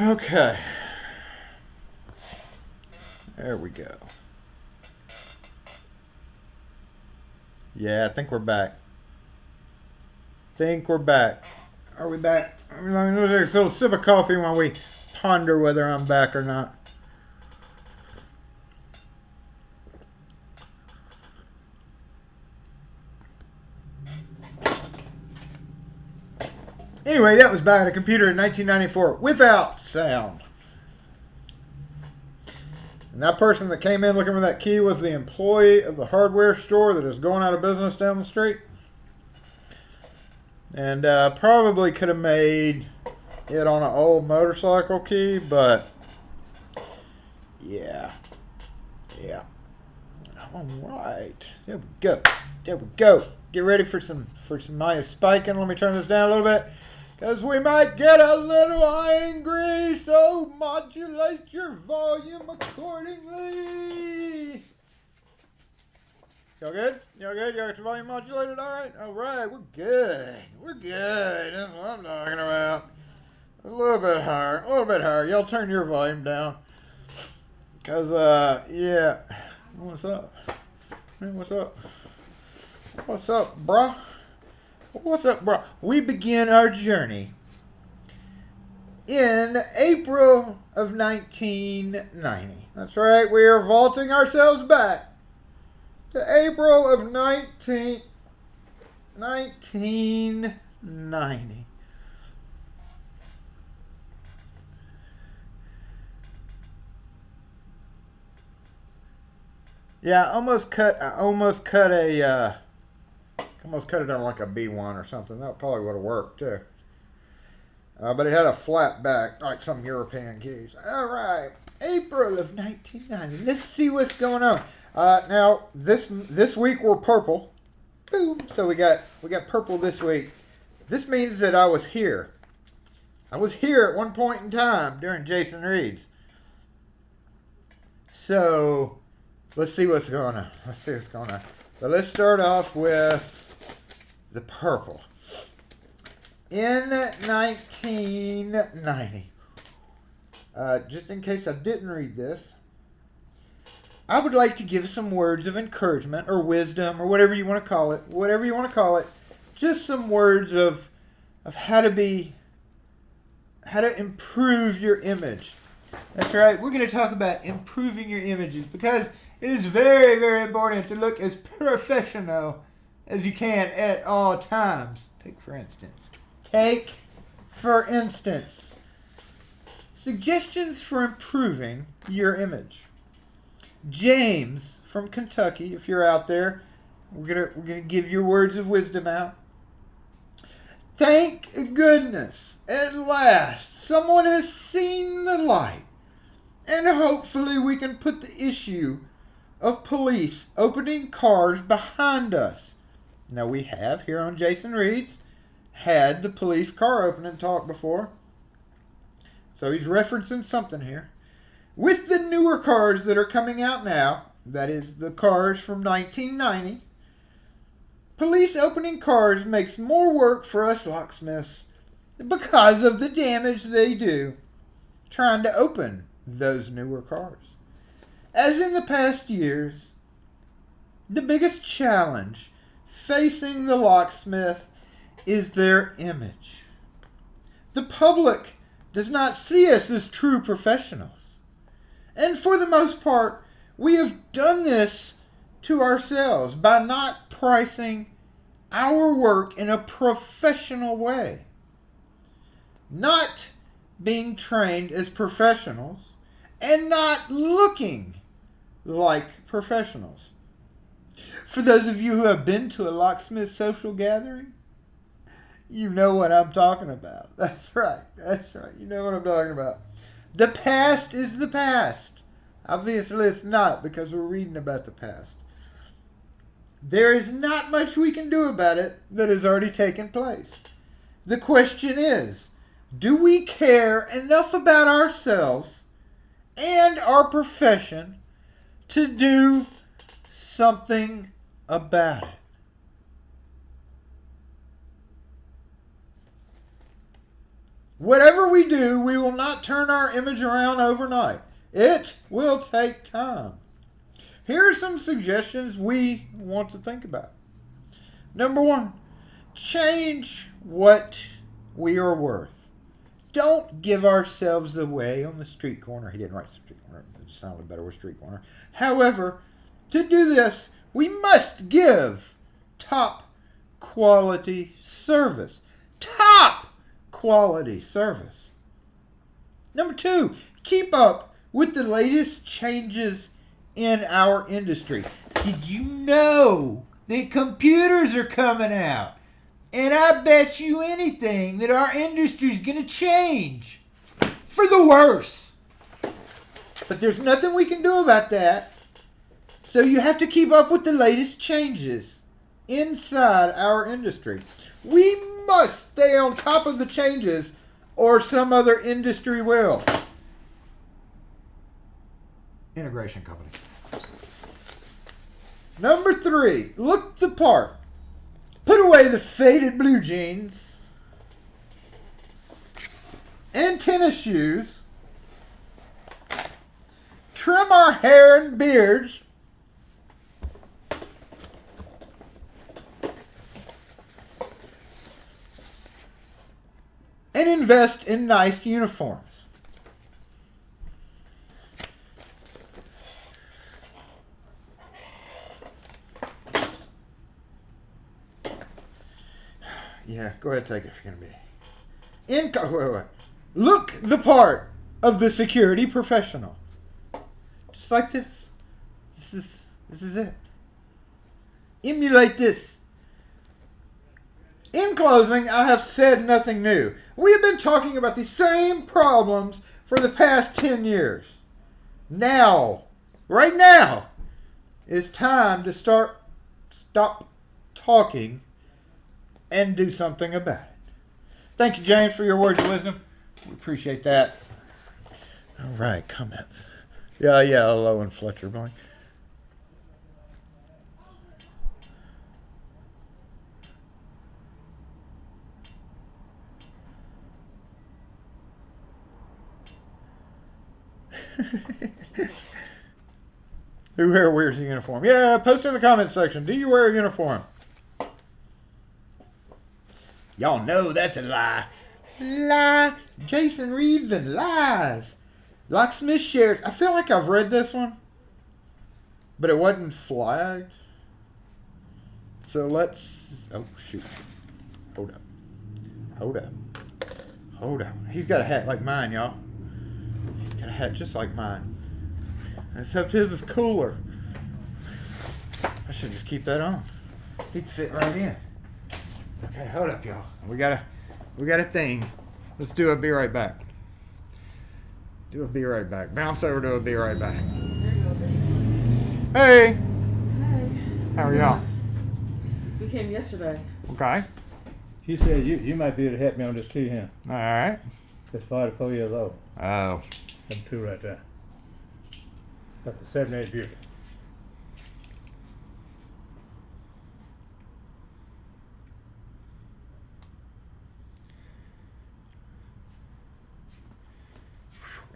Okay. There we go. Yeah, I think we're back. Are we back? Let me take a little sip of coffee while we ponder whether I'm back or not. Anyway, that was buying a computer in 1994 without sound. And that person that came in looking for that key was the employee of the hardware store that is going out of business down the street. And probably could have made it on an old motorcycle key, but yeah. All right, there we go. Get ready for some nice spiking. Let me turn this down a little bit, because we might get a little angry. So modulate your volume accordingly. Y'all good? Y'all got your volume modulated? All right, we're good. That's what I'm talking about. A little bit higher. Y'all turn your volume down. Because, yeah. What's up? Man, what's up? What's up, bruh? We begin our journey in April of 1990. That's right, we are vaulting ourselves back to April of 1990. 1990. Yeah, I almost cut it on like a B1 or something. That probably would have worked too. But it had a flat back, like some European keys. All right, April of 1990. Let's see what's going on. Now this week we're purple. Boom. So we got purple this week. This means that I was here. I was here at one point in time during Jason Reed's. So let's see what's going on. So let's start off with the purple. In 1990, just in case I didn't read this, I would like to give some words of encouragement or wisdom or whatever you want to call it. Just some words of how to improve your image. That's right. We're going to talk about improving your images because it is very, very important to look as professional as you can at all times. Take for instance, suggestions for improving your image. James from Kentucky, if you're out there, we're gonna give your words of wisdom out. Thank goodness, at last, someone has seen the light, and hopefully we can put the issue of police opening cars behind us. Now we have here on Jason Reed's had the police car opening talk before. So he's referencing something here. With the newer cars that are coming out now, that is the cars from 1990, police opening cars makes more work for us locksmiths because of the damage they do trying to open those newer cars. As in the past years, the biggest challenge facing the locksmith is their image. The public does not see us as true professionals. And for the most part, we have done this to ourselves by not pricing our work in a professional way. Not being trained as professionals and not looking like professionals. For those of you who have been to a locksmith social gathering, you know what I'm talking about. That's right. You know what I'm talking about. The past is the past. Obviously it's not, because we're reading about the past. There is not much we can do about it that has already taken place. The question is, do we care enough about ourselves and our profession to do something about it? Whatever we do, we will not turn our image around overnight. It will take time. Here are some suggestions we want to think about. Number one, change what we are worth. Don't give ourselves away on the street corner. He didn't write street corner. It just sounded better with street corner. However, to do this, we must give top quality service. Top quality service. Number two, keep up with the latest changes in our industry. Did you know that computers are coming out? And I bet you anything that our industry is going to change for the worse. But there's nothing we can do about that. So you have to keep up with the latest changes inside our industry. We must stay on top of the changes, or some other industry will. Integration company. Number three, look the part. Put away the faded blue jeans and tennis shoes. Trim our hair and beards. And invest in nice uniforms. Yeah, go ahead, take it if you're gonna be. Wait. Look the part of the security professional. Just like this. This is it. Emulate this. In closing, I have said nothing new. We have been talking about the same problems for the past 10 years. Now, right now, it's time to stop talking and do something about it. Thank you, James, for your words of wisdom. We appreciate that. All right, comments. Yeah, Low and Fletcher Blank. Who wears a uniform? Yeah, post in the comments section. Do you wear a uniform? Y'all know that's a lie. Lie. Jason reads and lies. Locksmith shares. I feel like I've read this one, but it wasn't flagged. So let's... Oh, shoot. Hold up. He's got a hat like mine, y'all. He's got a hat just like mine. Except his is cooler. I should just keep that on. He'd fit right in. Okay, hold up, y'all. We got a thing. Let's do a be right back. Bounce over to a be right back. Hey. Hey. How are y'all? We came yesterday. Okay. She said you might be able to help me on this too, huh? All right. It's 44 years old. Oh. Them two right there. That's a 78 Buick.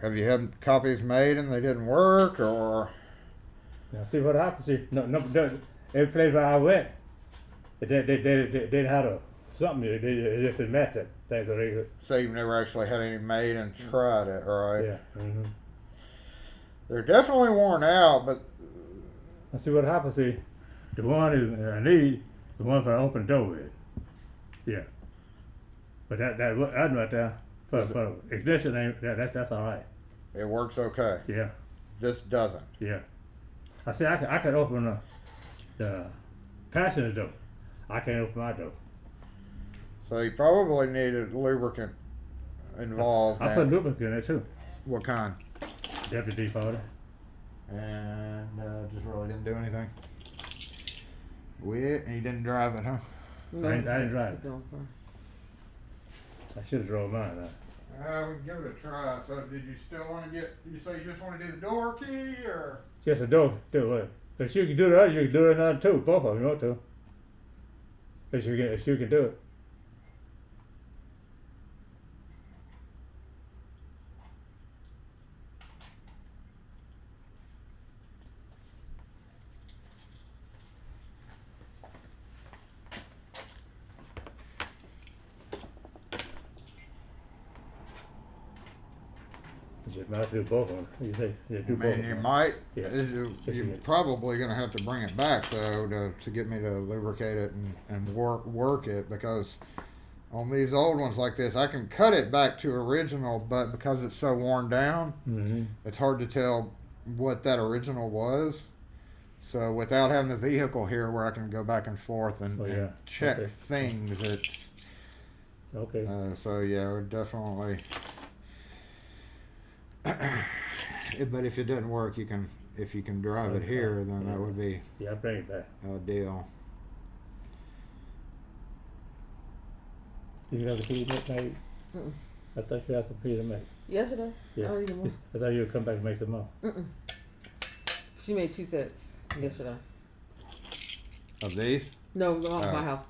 Have you had copies made and they didn't work, or? Now see what happened. See, no, every place where I went, they had a something. They just didn't match that thing. So they, So you've never actually had any made and tried it, right? yeah. Mm-hmm. They're definitely worn out, but I see what happened. See, the one is I need the one for open door with. Yeah. But that right there for ignition ain't that's all right. it works okay. Yeah. This doesn't. Yeah. I see. I can open the passenger door. I can't open my door. So you probably need a lubricant involved. I put lubricant in it too. What kind? WD-40. And just really didn't do anything. And you didn't drive it, huh? No, I didn't drive it. it's going for- I should have drove mine. We can give it a try. So did you still want to did you say you just want to do the door key, or? Just a door. Do it. If you can do that, you can do it another too. Both of them, you want to. If you can do it. You might do both of them. You say you do both. I of mean, you them. might. Yeah. You're probably going to have to bring it back though to get me to lubricate it and work it, because on these old ones like this, I can cut it back to original, but because it's so worn down, Mm-hmm. it's hard to tell what that original was. So without having the vehicle here where I can go back and forth and, Oh, yeah. and check Okay. things, it's Okay. so yeah, we're definitely. But if it doesn't work, if you can drive it here, then that would be Yeah, I bring it back. ideal. You have a key to make, maybe? Mm-mm. I thought you had some key to make. Yesterday? Yeah. I don't even know. I thought you would come back and make some more. Mm-mm. She made 2 sets yesterday. Of these? No, off Oh. my house.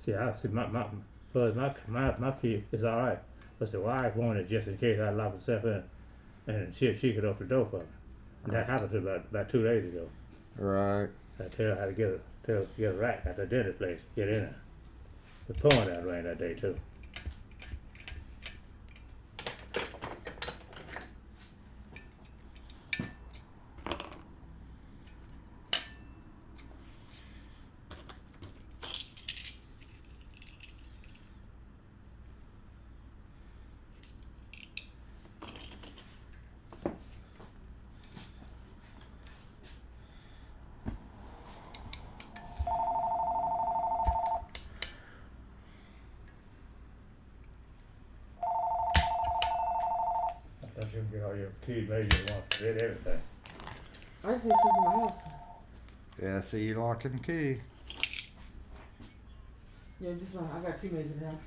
See, I see my key is all right. But the wife wanted just in case I lock myself in, and she could open the door for me. And that happened to about 2 days ago. Right. I tell her how to get a rack at the dinner place, get in there. The pouring out rain that day too. all your key major ones, did everything. I just need some for my house. Yeah, see, lock and key. Yeah, just like I got two made in the house.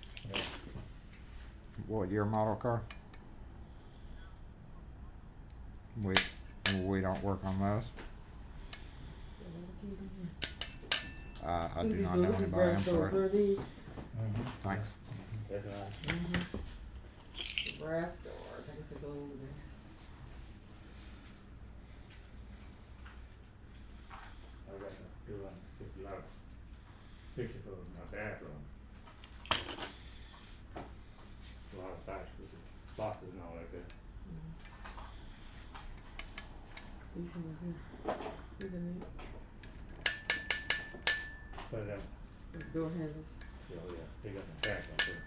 What, your model car? We don't work on those. I do not know anybody, I'm sorry. Thanks. That's right. The brass doors. I guess it goes over there. I got to do just a lot of pictures of my bathroom. A lot of facts with the boxes and all like that. These ones here. These are neat. But The door handles. yeah, they got some facts out there.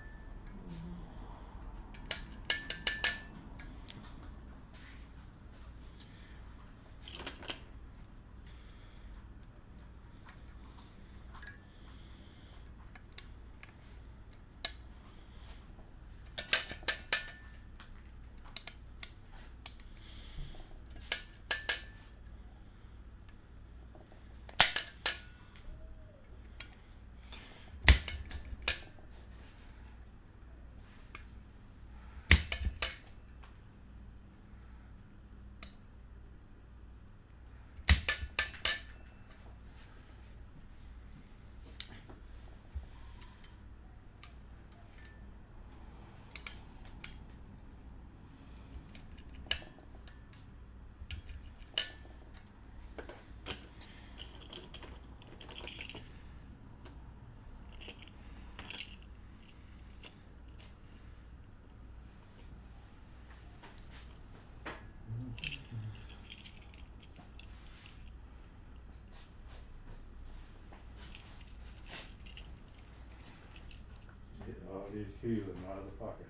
Get all these keys in my other pocket.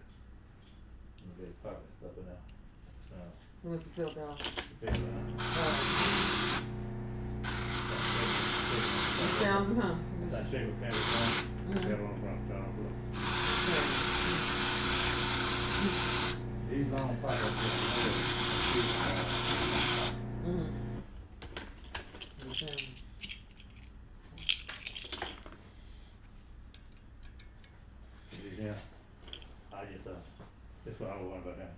In the big pocket up and down. It must have filled down. Big round. It's down, huh? That single candy phone, the other one from John Blue. These long pockets, Okay. yeah, I just, that's what I was wondering about that.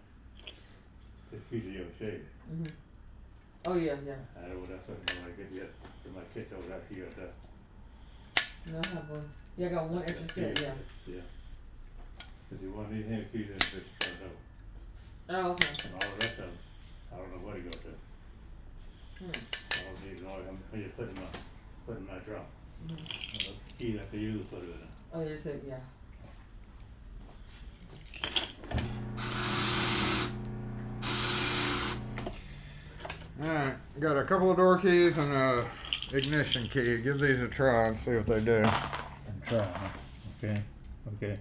This piece of your shade. Oh yeah. I know what that's something like, get yet, for my kids over that here at that. No, I have one. Yeah, I got one extra set, yeah. Yeah. Cause you want these hand keys in the front door. Oh, okay. And all the rest of them, I don't know where to go to. All these, all of them, you put in my drum. The key that they use to put it in. Oh, you said, yeah. Alright, got a couple of door keys and a ignition key. Give these a try and see what they do. And try, huh? Okay.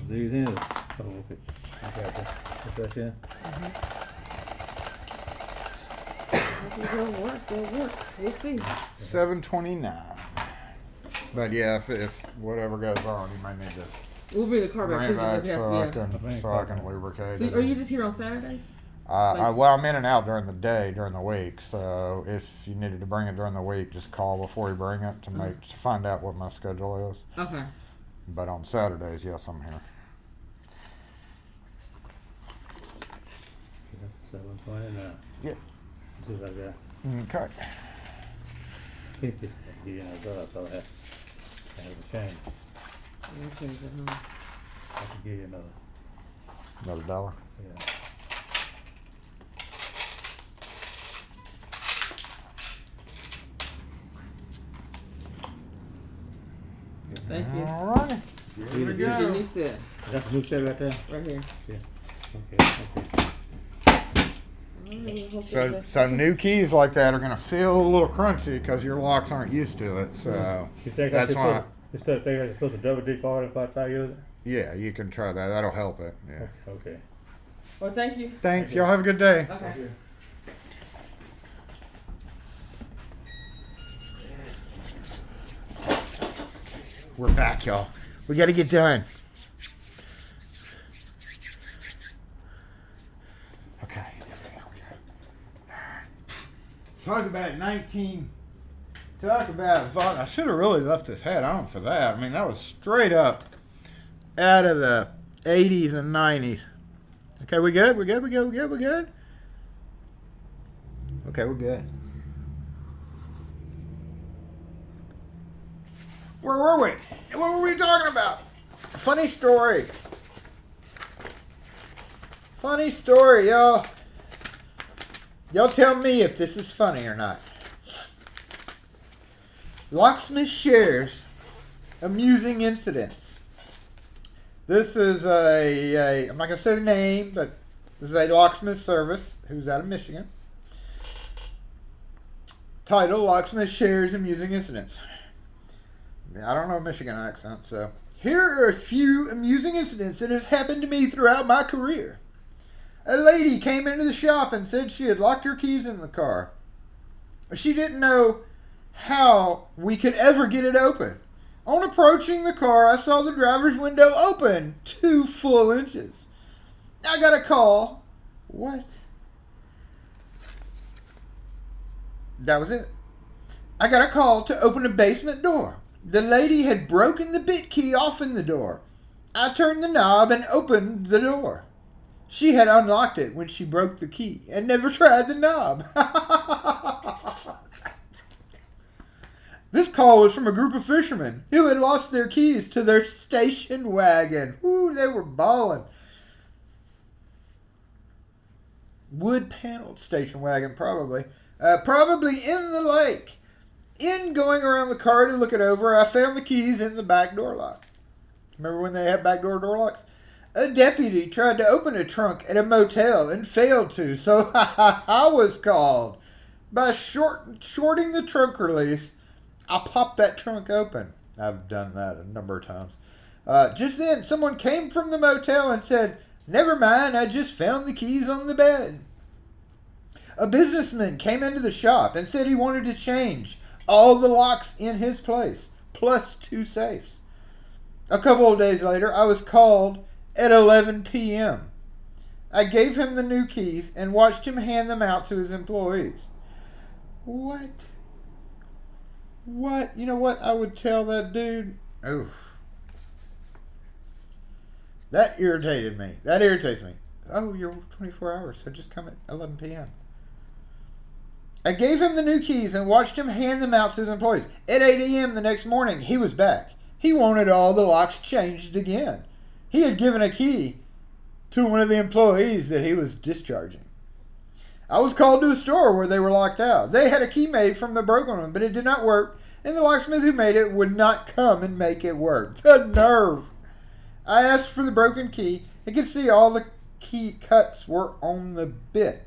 These in? Oh, okay. I got that. What's that in? They'll work. We'll see. 729. But yeah, if whatever goes on, you might need to We'll bring the car back bring too. it back Yeah. so I can lubricate See, it. are you just here on Saturdays? Well, I'm in and out during the day, during the week. So if you needed to bring it during the week, just call before you bring it to find out what my schedule is. Okay. But on Saturdays, yes, I'm here. 729. Yep. See what I got. Okay. Yeah, I thought I had a change. Okay, good, huh? I can give you another. $1. Yeah. Thank you. Alrighty. Here we Here's your go. new set. That's the new set right there? Right here. Okay. So new keys like that are going to feel a little crunchy because your locks aren't used to it. So You think that's I why. Instead of thinking I could put the double default if I try to use it? Yeah, you can try that. That'll help it. Yeah. Okay. Well, thank you. Thanks. Y'all have a good day. Okay. We're back, y'all. We got to get done. Talk about 19. Talk about. I should have really left this hat on for that. I mean, that was straight up out of the 80s and 90s. Okay, we good? We good? We good? We good? We good? Okay, we're good. Where were we? What were we talking about? Funny story. Funny story, y'all. Y'all tell me if this is funny or not. Locksmith shares amusing incidents. This is I'm not going to say the name, but this is a locksmith service who's out of Michigan. Title, Locksmith shares amusing incidents. I don't know a Michigan accent, so. Here are a few amusing incidents that has happened to me throughout my career. A lady came into the shop and said she had locked her keys in the car. She didn't know how we could ever get it open. On approaching the car, I saw the driver's window open 2 full inches. I got a call. What? That was it. I got a call to open the basement door. The lady had broken the bit key off in the door. I turned the knob and opened the door. She had unlocked it when she broke the key and never tried the knob. This call was from a group of fishermen who had lost their keys to their station wagon. Ooh, they were bawling. Wood-paneled station wagon, probably. Probably in the lake. In going around the car to look it over, I found the keys in the back door lock. Remember when they had back door locks? A deputy tried to open a trunk at a motel and failed to, so I was called. By shorting the trunk release, I popped that trunk open. I've done that a number of times. Just then, someone came from the motel and said, "Never mind, I just found the keys on the bed." A businessman came into the shop and said he wanted to change all the locks in his place, plus 2 safes. A couple of days later, I was called at 11 p.m. I gave him the new keys and watched him hand them out to his employees. What? What? You know what I would tell that dude? Oof. That irritated me. That irritates me. Oh, you're 24 hours, so just come at 11 p.m. I gave him the new keys and watched him hand them out to his employees. At 8 a.m. the next morning, he was back. He wanted all the locks changed again. He had given a key to one of the employees that he was discharging. I was called to a store where they were locked out. They had a key made from the broken one, but it did not work, and the locksmith who made it would not come and make it work. The nerve! I asked for the broken key and could see all the key cuts were on the bit.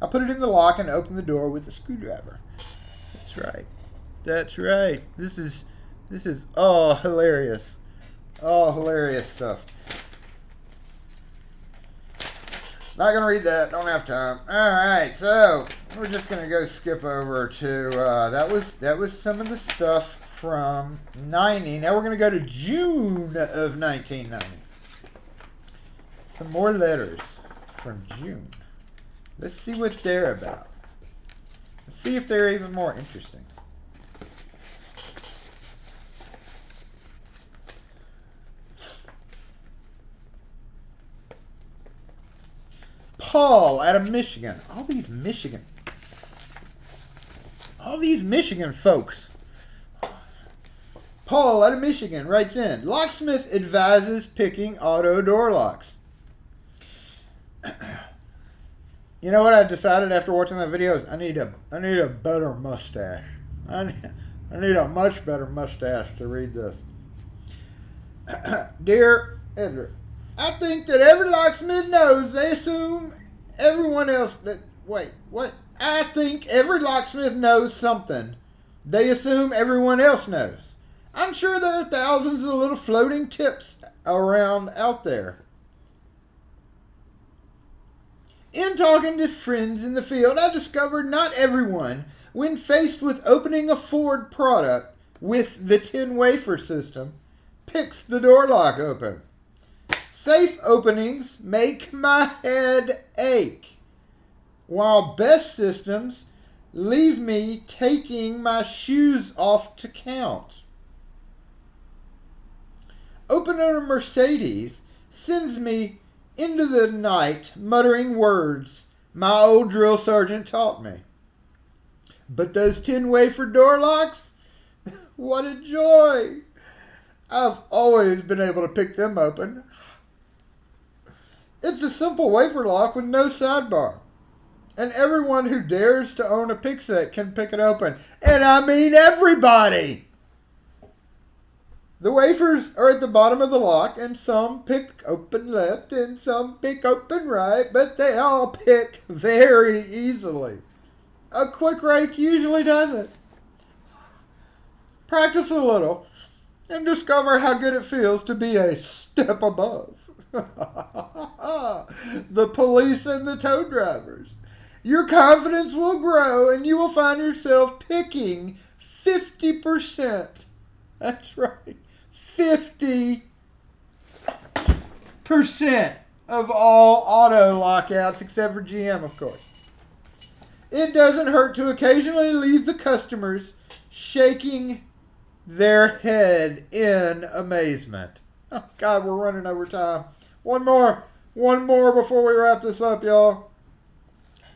I put it in the lock and opened the door with a screwdriver. That's right. That's right. This is hilarious. Hilarious stuff. Not gonna read that. Don't have time. All right, so we're just gonna go skip over to that was some of the stuff from '90. Now we're gonna go to June of 1990. Some more letters from June. Let's see what they're about. Let's see if they're even more interesting. Paul out of Michigan. All these Michigan folks. Paul out of Michigan writes in, locksmith advises picking auto door locks. You know what I decided after watching that video is I need a better mustache. I need a much better mustache to read this. Dear Edgar, I think that every locksmith knows they assume everyone else that I think every locksmith knows something they assume everyone else knows. I'm sure there are thousands of little floating tips around out there. In talking to friends in the field, I discovered not everyone, when faced with opening a Ford product with the 10 wafer system, picks the door lock open. Safe openings make my head ache, while best systems leave me taking my shoes off to count. Open on a Mercedes sends me into the night muttering words my old drill sergeant taught me. But those 10 wafer door locks, what a joy! I've always been able to pick them open. It's a simple wafer lock with no sidebar. And everyone who dares to own a pick set can pick it open. And I mean everybody! The wafers are at the bottom of the lock, and some pick open left and some pick open right, but they all pick very easily. A quick rake usually does it. Practice a little and discover how good it feels to be a step above the police and the tow drivers. Your confidence will grow and you will find yourself picking 50%. That's right. 50% of all auto lockouts, except for GM, of course. It doesn't hurt to occasionally leave the customers shaking their head in amazement. Oh, God, we're running over time. One more before we wrap this up, y'all.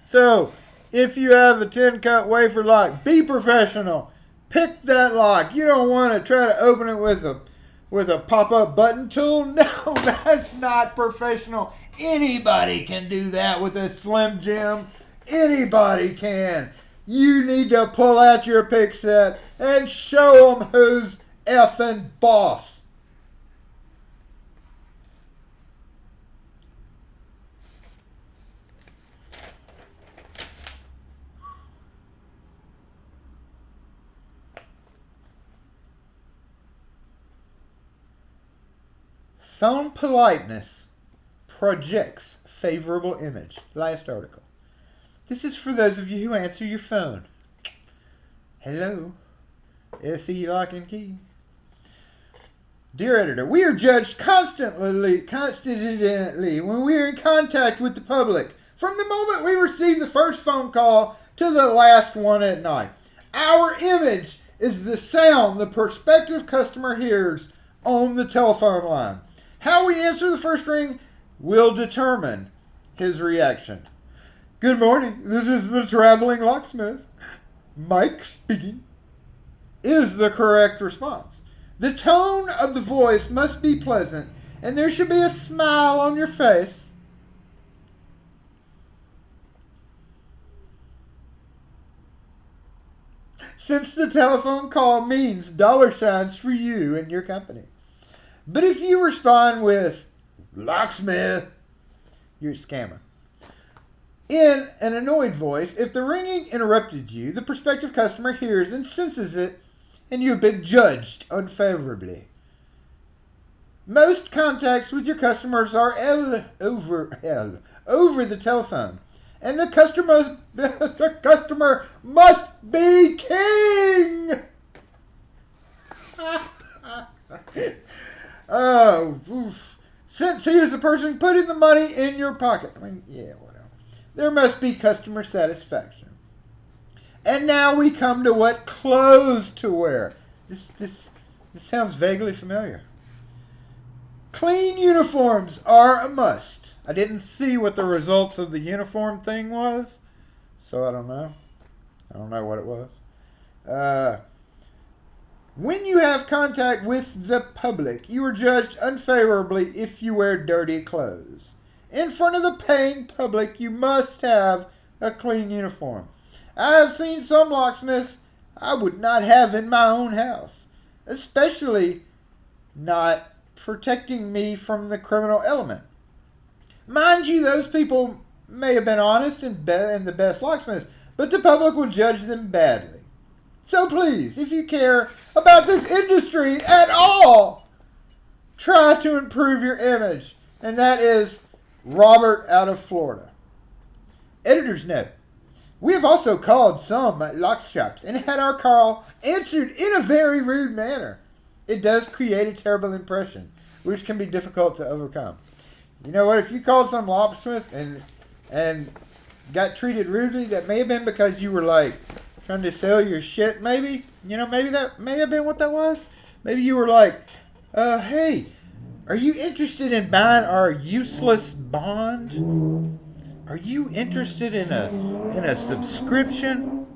So, if you have a 10-cut wafer lock, be professional. Pick that lock. You don't want to try to open it with a pop-up button tool. No, that's not professional. Anybody can do that with a Slim Jim. Anybody can. You need to pull out your pick set and show them who's effing boss. Phone politeness projects favorable image. Last article. This is for those of you who answer your phone. Hello. SE Lock and Key. Dear editor, we are judged constantly when we are in contact with the public. From the moment we receive the first phone call to the last one at night. Our image is the sound the prospective customer hears on the telephone line. How we answer the first ring will determine his reaction. Good morning. This is the traveling locksmith. Mike speaking. Is the correct response. The tone of the voice must be pleasant, and there should be a smile on your face. Since the telephone call means $ for you and your company. But if you respond with, locksmith, you're a scammer. In an annoyed voice, if the ringing interrupted you, the prospective customer hears and senses it, and you have been judged unfavorably. Most contacts with your customers are over the telephone, and the customer must be king. Oh, oof. Since he is the person putting the money in your pocket. I mean, yeah, whatever. There must be customer satisfaction. And now we come to what clothes to wear. This sounds vaguely familiar. Clean uniforms are a must. I didn't see what the results of the uniform thing was, so I don't know. I don't know what it was. When you have contact with the public, you are judged unfavorably if you wear dirty clothes. In front of the paying public, you must have a clean uniform. I have seen some locksmiths I would not have in my own house, especially not protecting me from the criminal element. Mind you, those people may have been honest and the best locksmiths, but the public will judge them badly. So please, if you care about this industry at all, try to improve your image. And that is Robert out of Florida. Editor's note. We have also called some lock shops and had our call answered in a very rude manner. It does create a terrible impression, which can be difficult to overcome. You know what? If you called some locksmith and got treated rudely, that may have been because you were like trying to sell your shit, maybe. You know, maybe that may have been what that was. Maybe you were like, hey, are you interested in buying our useless bond? Are you interested in a subscription?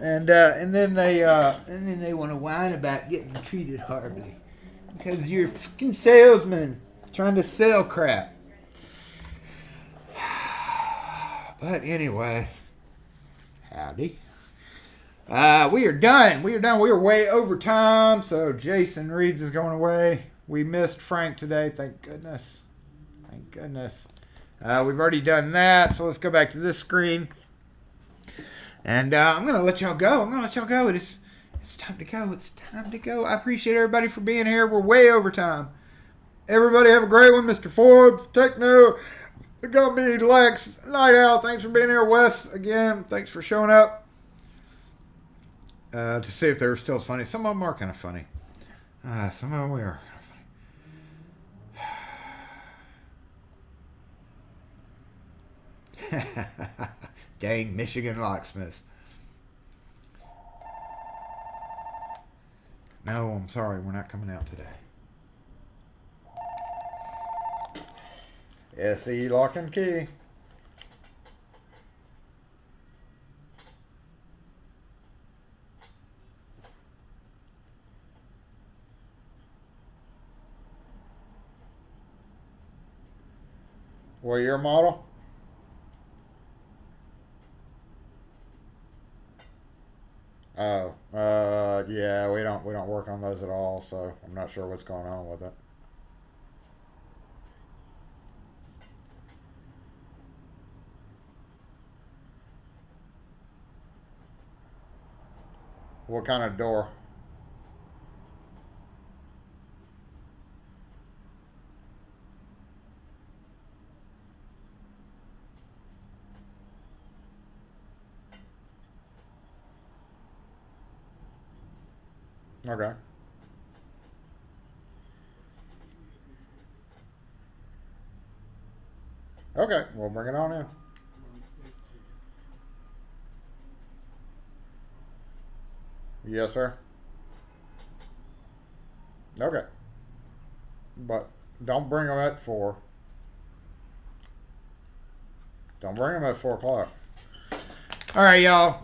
And then they want to whine about getting treated horribly because you're a fucking salesman trying to sell crap. But anyway, howdy. We are done. We are way over time. So Jason Reeds is going away. We missed Frank today. Thank goodness. Thank goodness. We've already done that. So let's go back to this screen. And I'm going to let y'all go. It's time to go. It's time to go. I appreciate everybody for being here. We're way over time. Everybody have a great one. Mr. Forbes, Techno, it's going to be Lex, Night Owl. Thanks for being here. Wes, again, thanks for showing up. To see if they were still funny. Some of them are kind of funny. Some of them we are kind of funny. Dang, Michigan locksmiths. No, I'm sorry. We're not coming out today. SE Lock and Key. What year model? Oh, yeah, we don't work on those at all, so I'm not sure what's going on with it. What kind of door? Okay. Okay, we'll bring it on in. Yes, sir. Okay. But don't bring them at 4. Don't bring them at 4 o'clock. All right, y'all.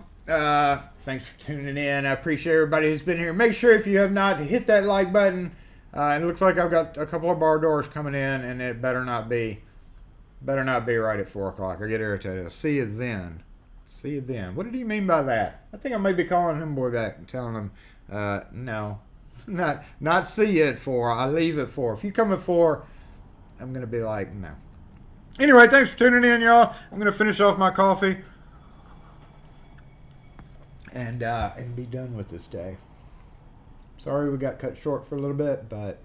Thanks for tuning in. I appreciate everybody who's been here. Make sure if you have not to hit that like button. It looks like I've got a couple of bar doors coming in, and it better not be right at 4 o'clock. I get irritated. I'll see you then. See you then. What did he mean by that? I think I may be calling him boy back and telling him, no, not see you at 4. I leave at 4. If you come at 4, I'm gonna be like, no. Anyway, thanks for tuning in, y'all. I'm gonna finish off my coffee and be done with this day. Sorry we got cut short for a little bit, but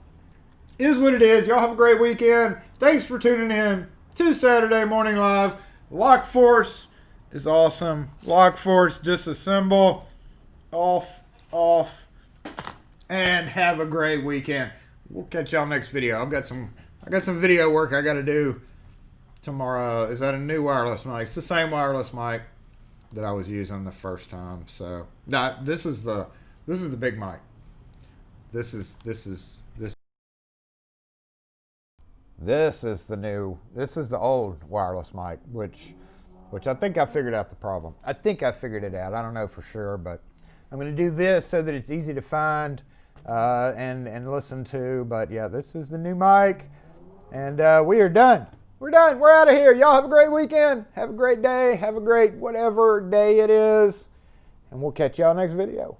it is what it is. Y'all have a great weekend. Thanks for tuning in to Saturday Morning Live. Lock Force is awesome. Lock Force, disassemble, off, and have a great weekend. We'll catch y'all next video. I got some video work I got to do tomorrow. Is that a new wireless mic? It's the same wireless mic that I was using the first time. So, this is the big mic. This is the old wireless mic, which I think I figured out the problem. I think I figured it out. I don't know for sure, but I'm going to do this so that it's easy to find and listen to. But yeah, this is the new mic, and we are done. We're done. We're out of here. Y'all have a great weekend. Have a great day. Have a great whatever day it is, and we'll catch y'all next video.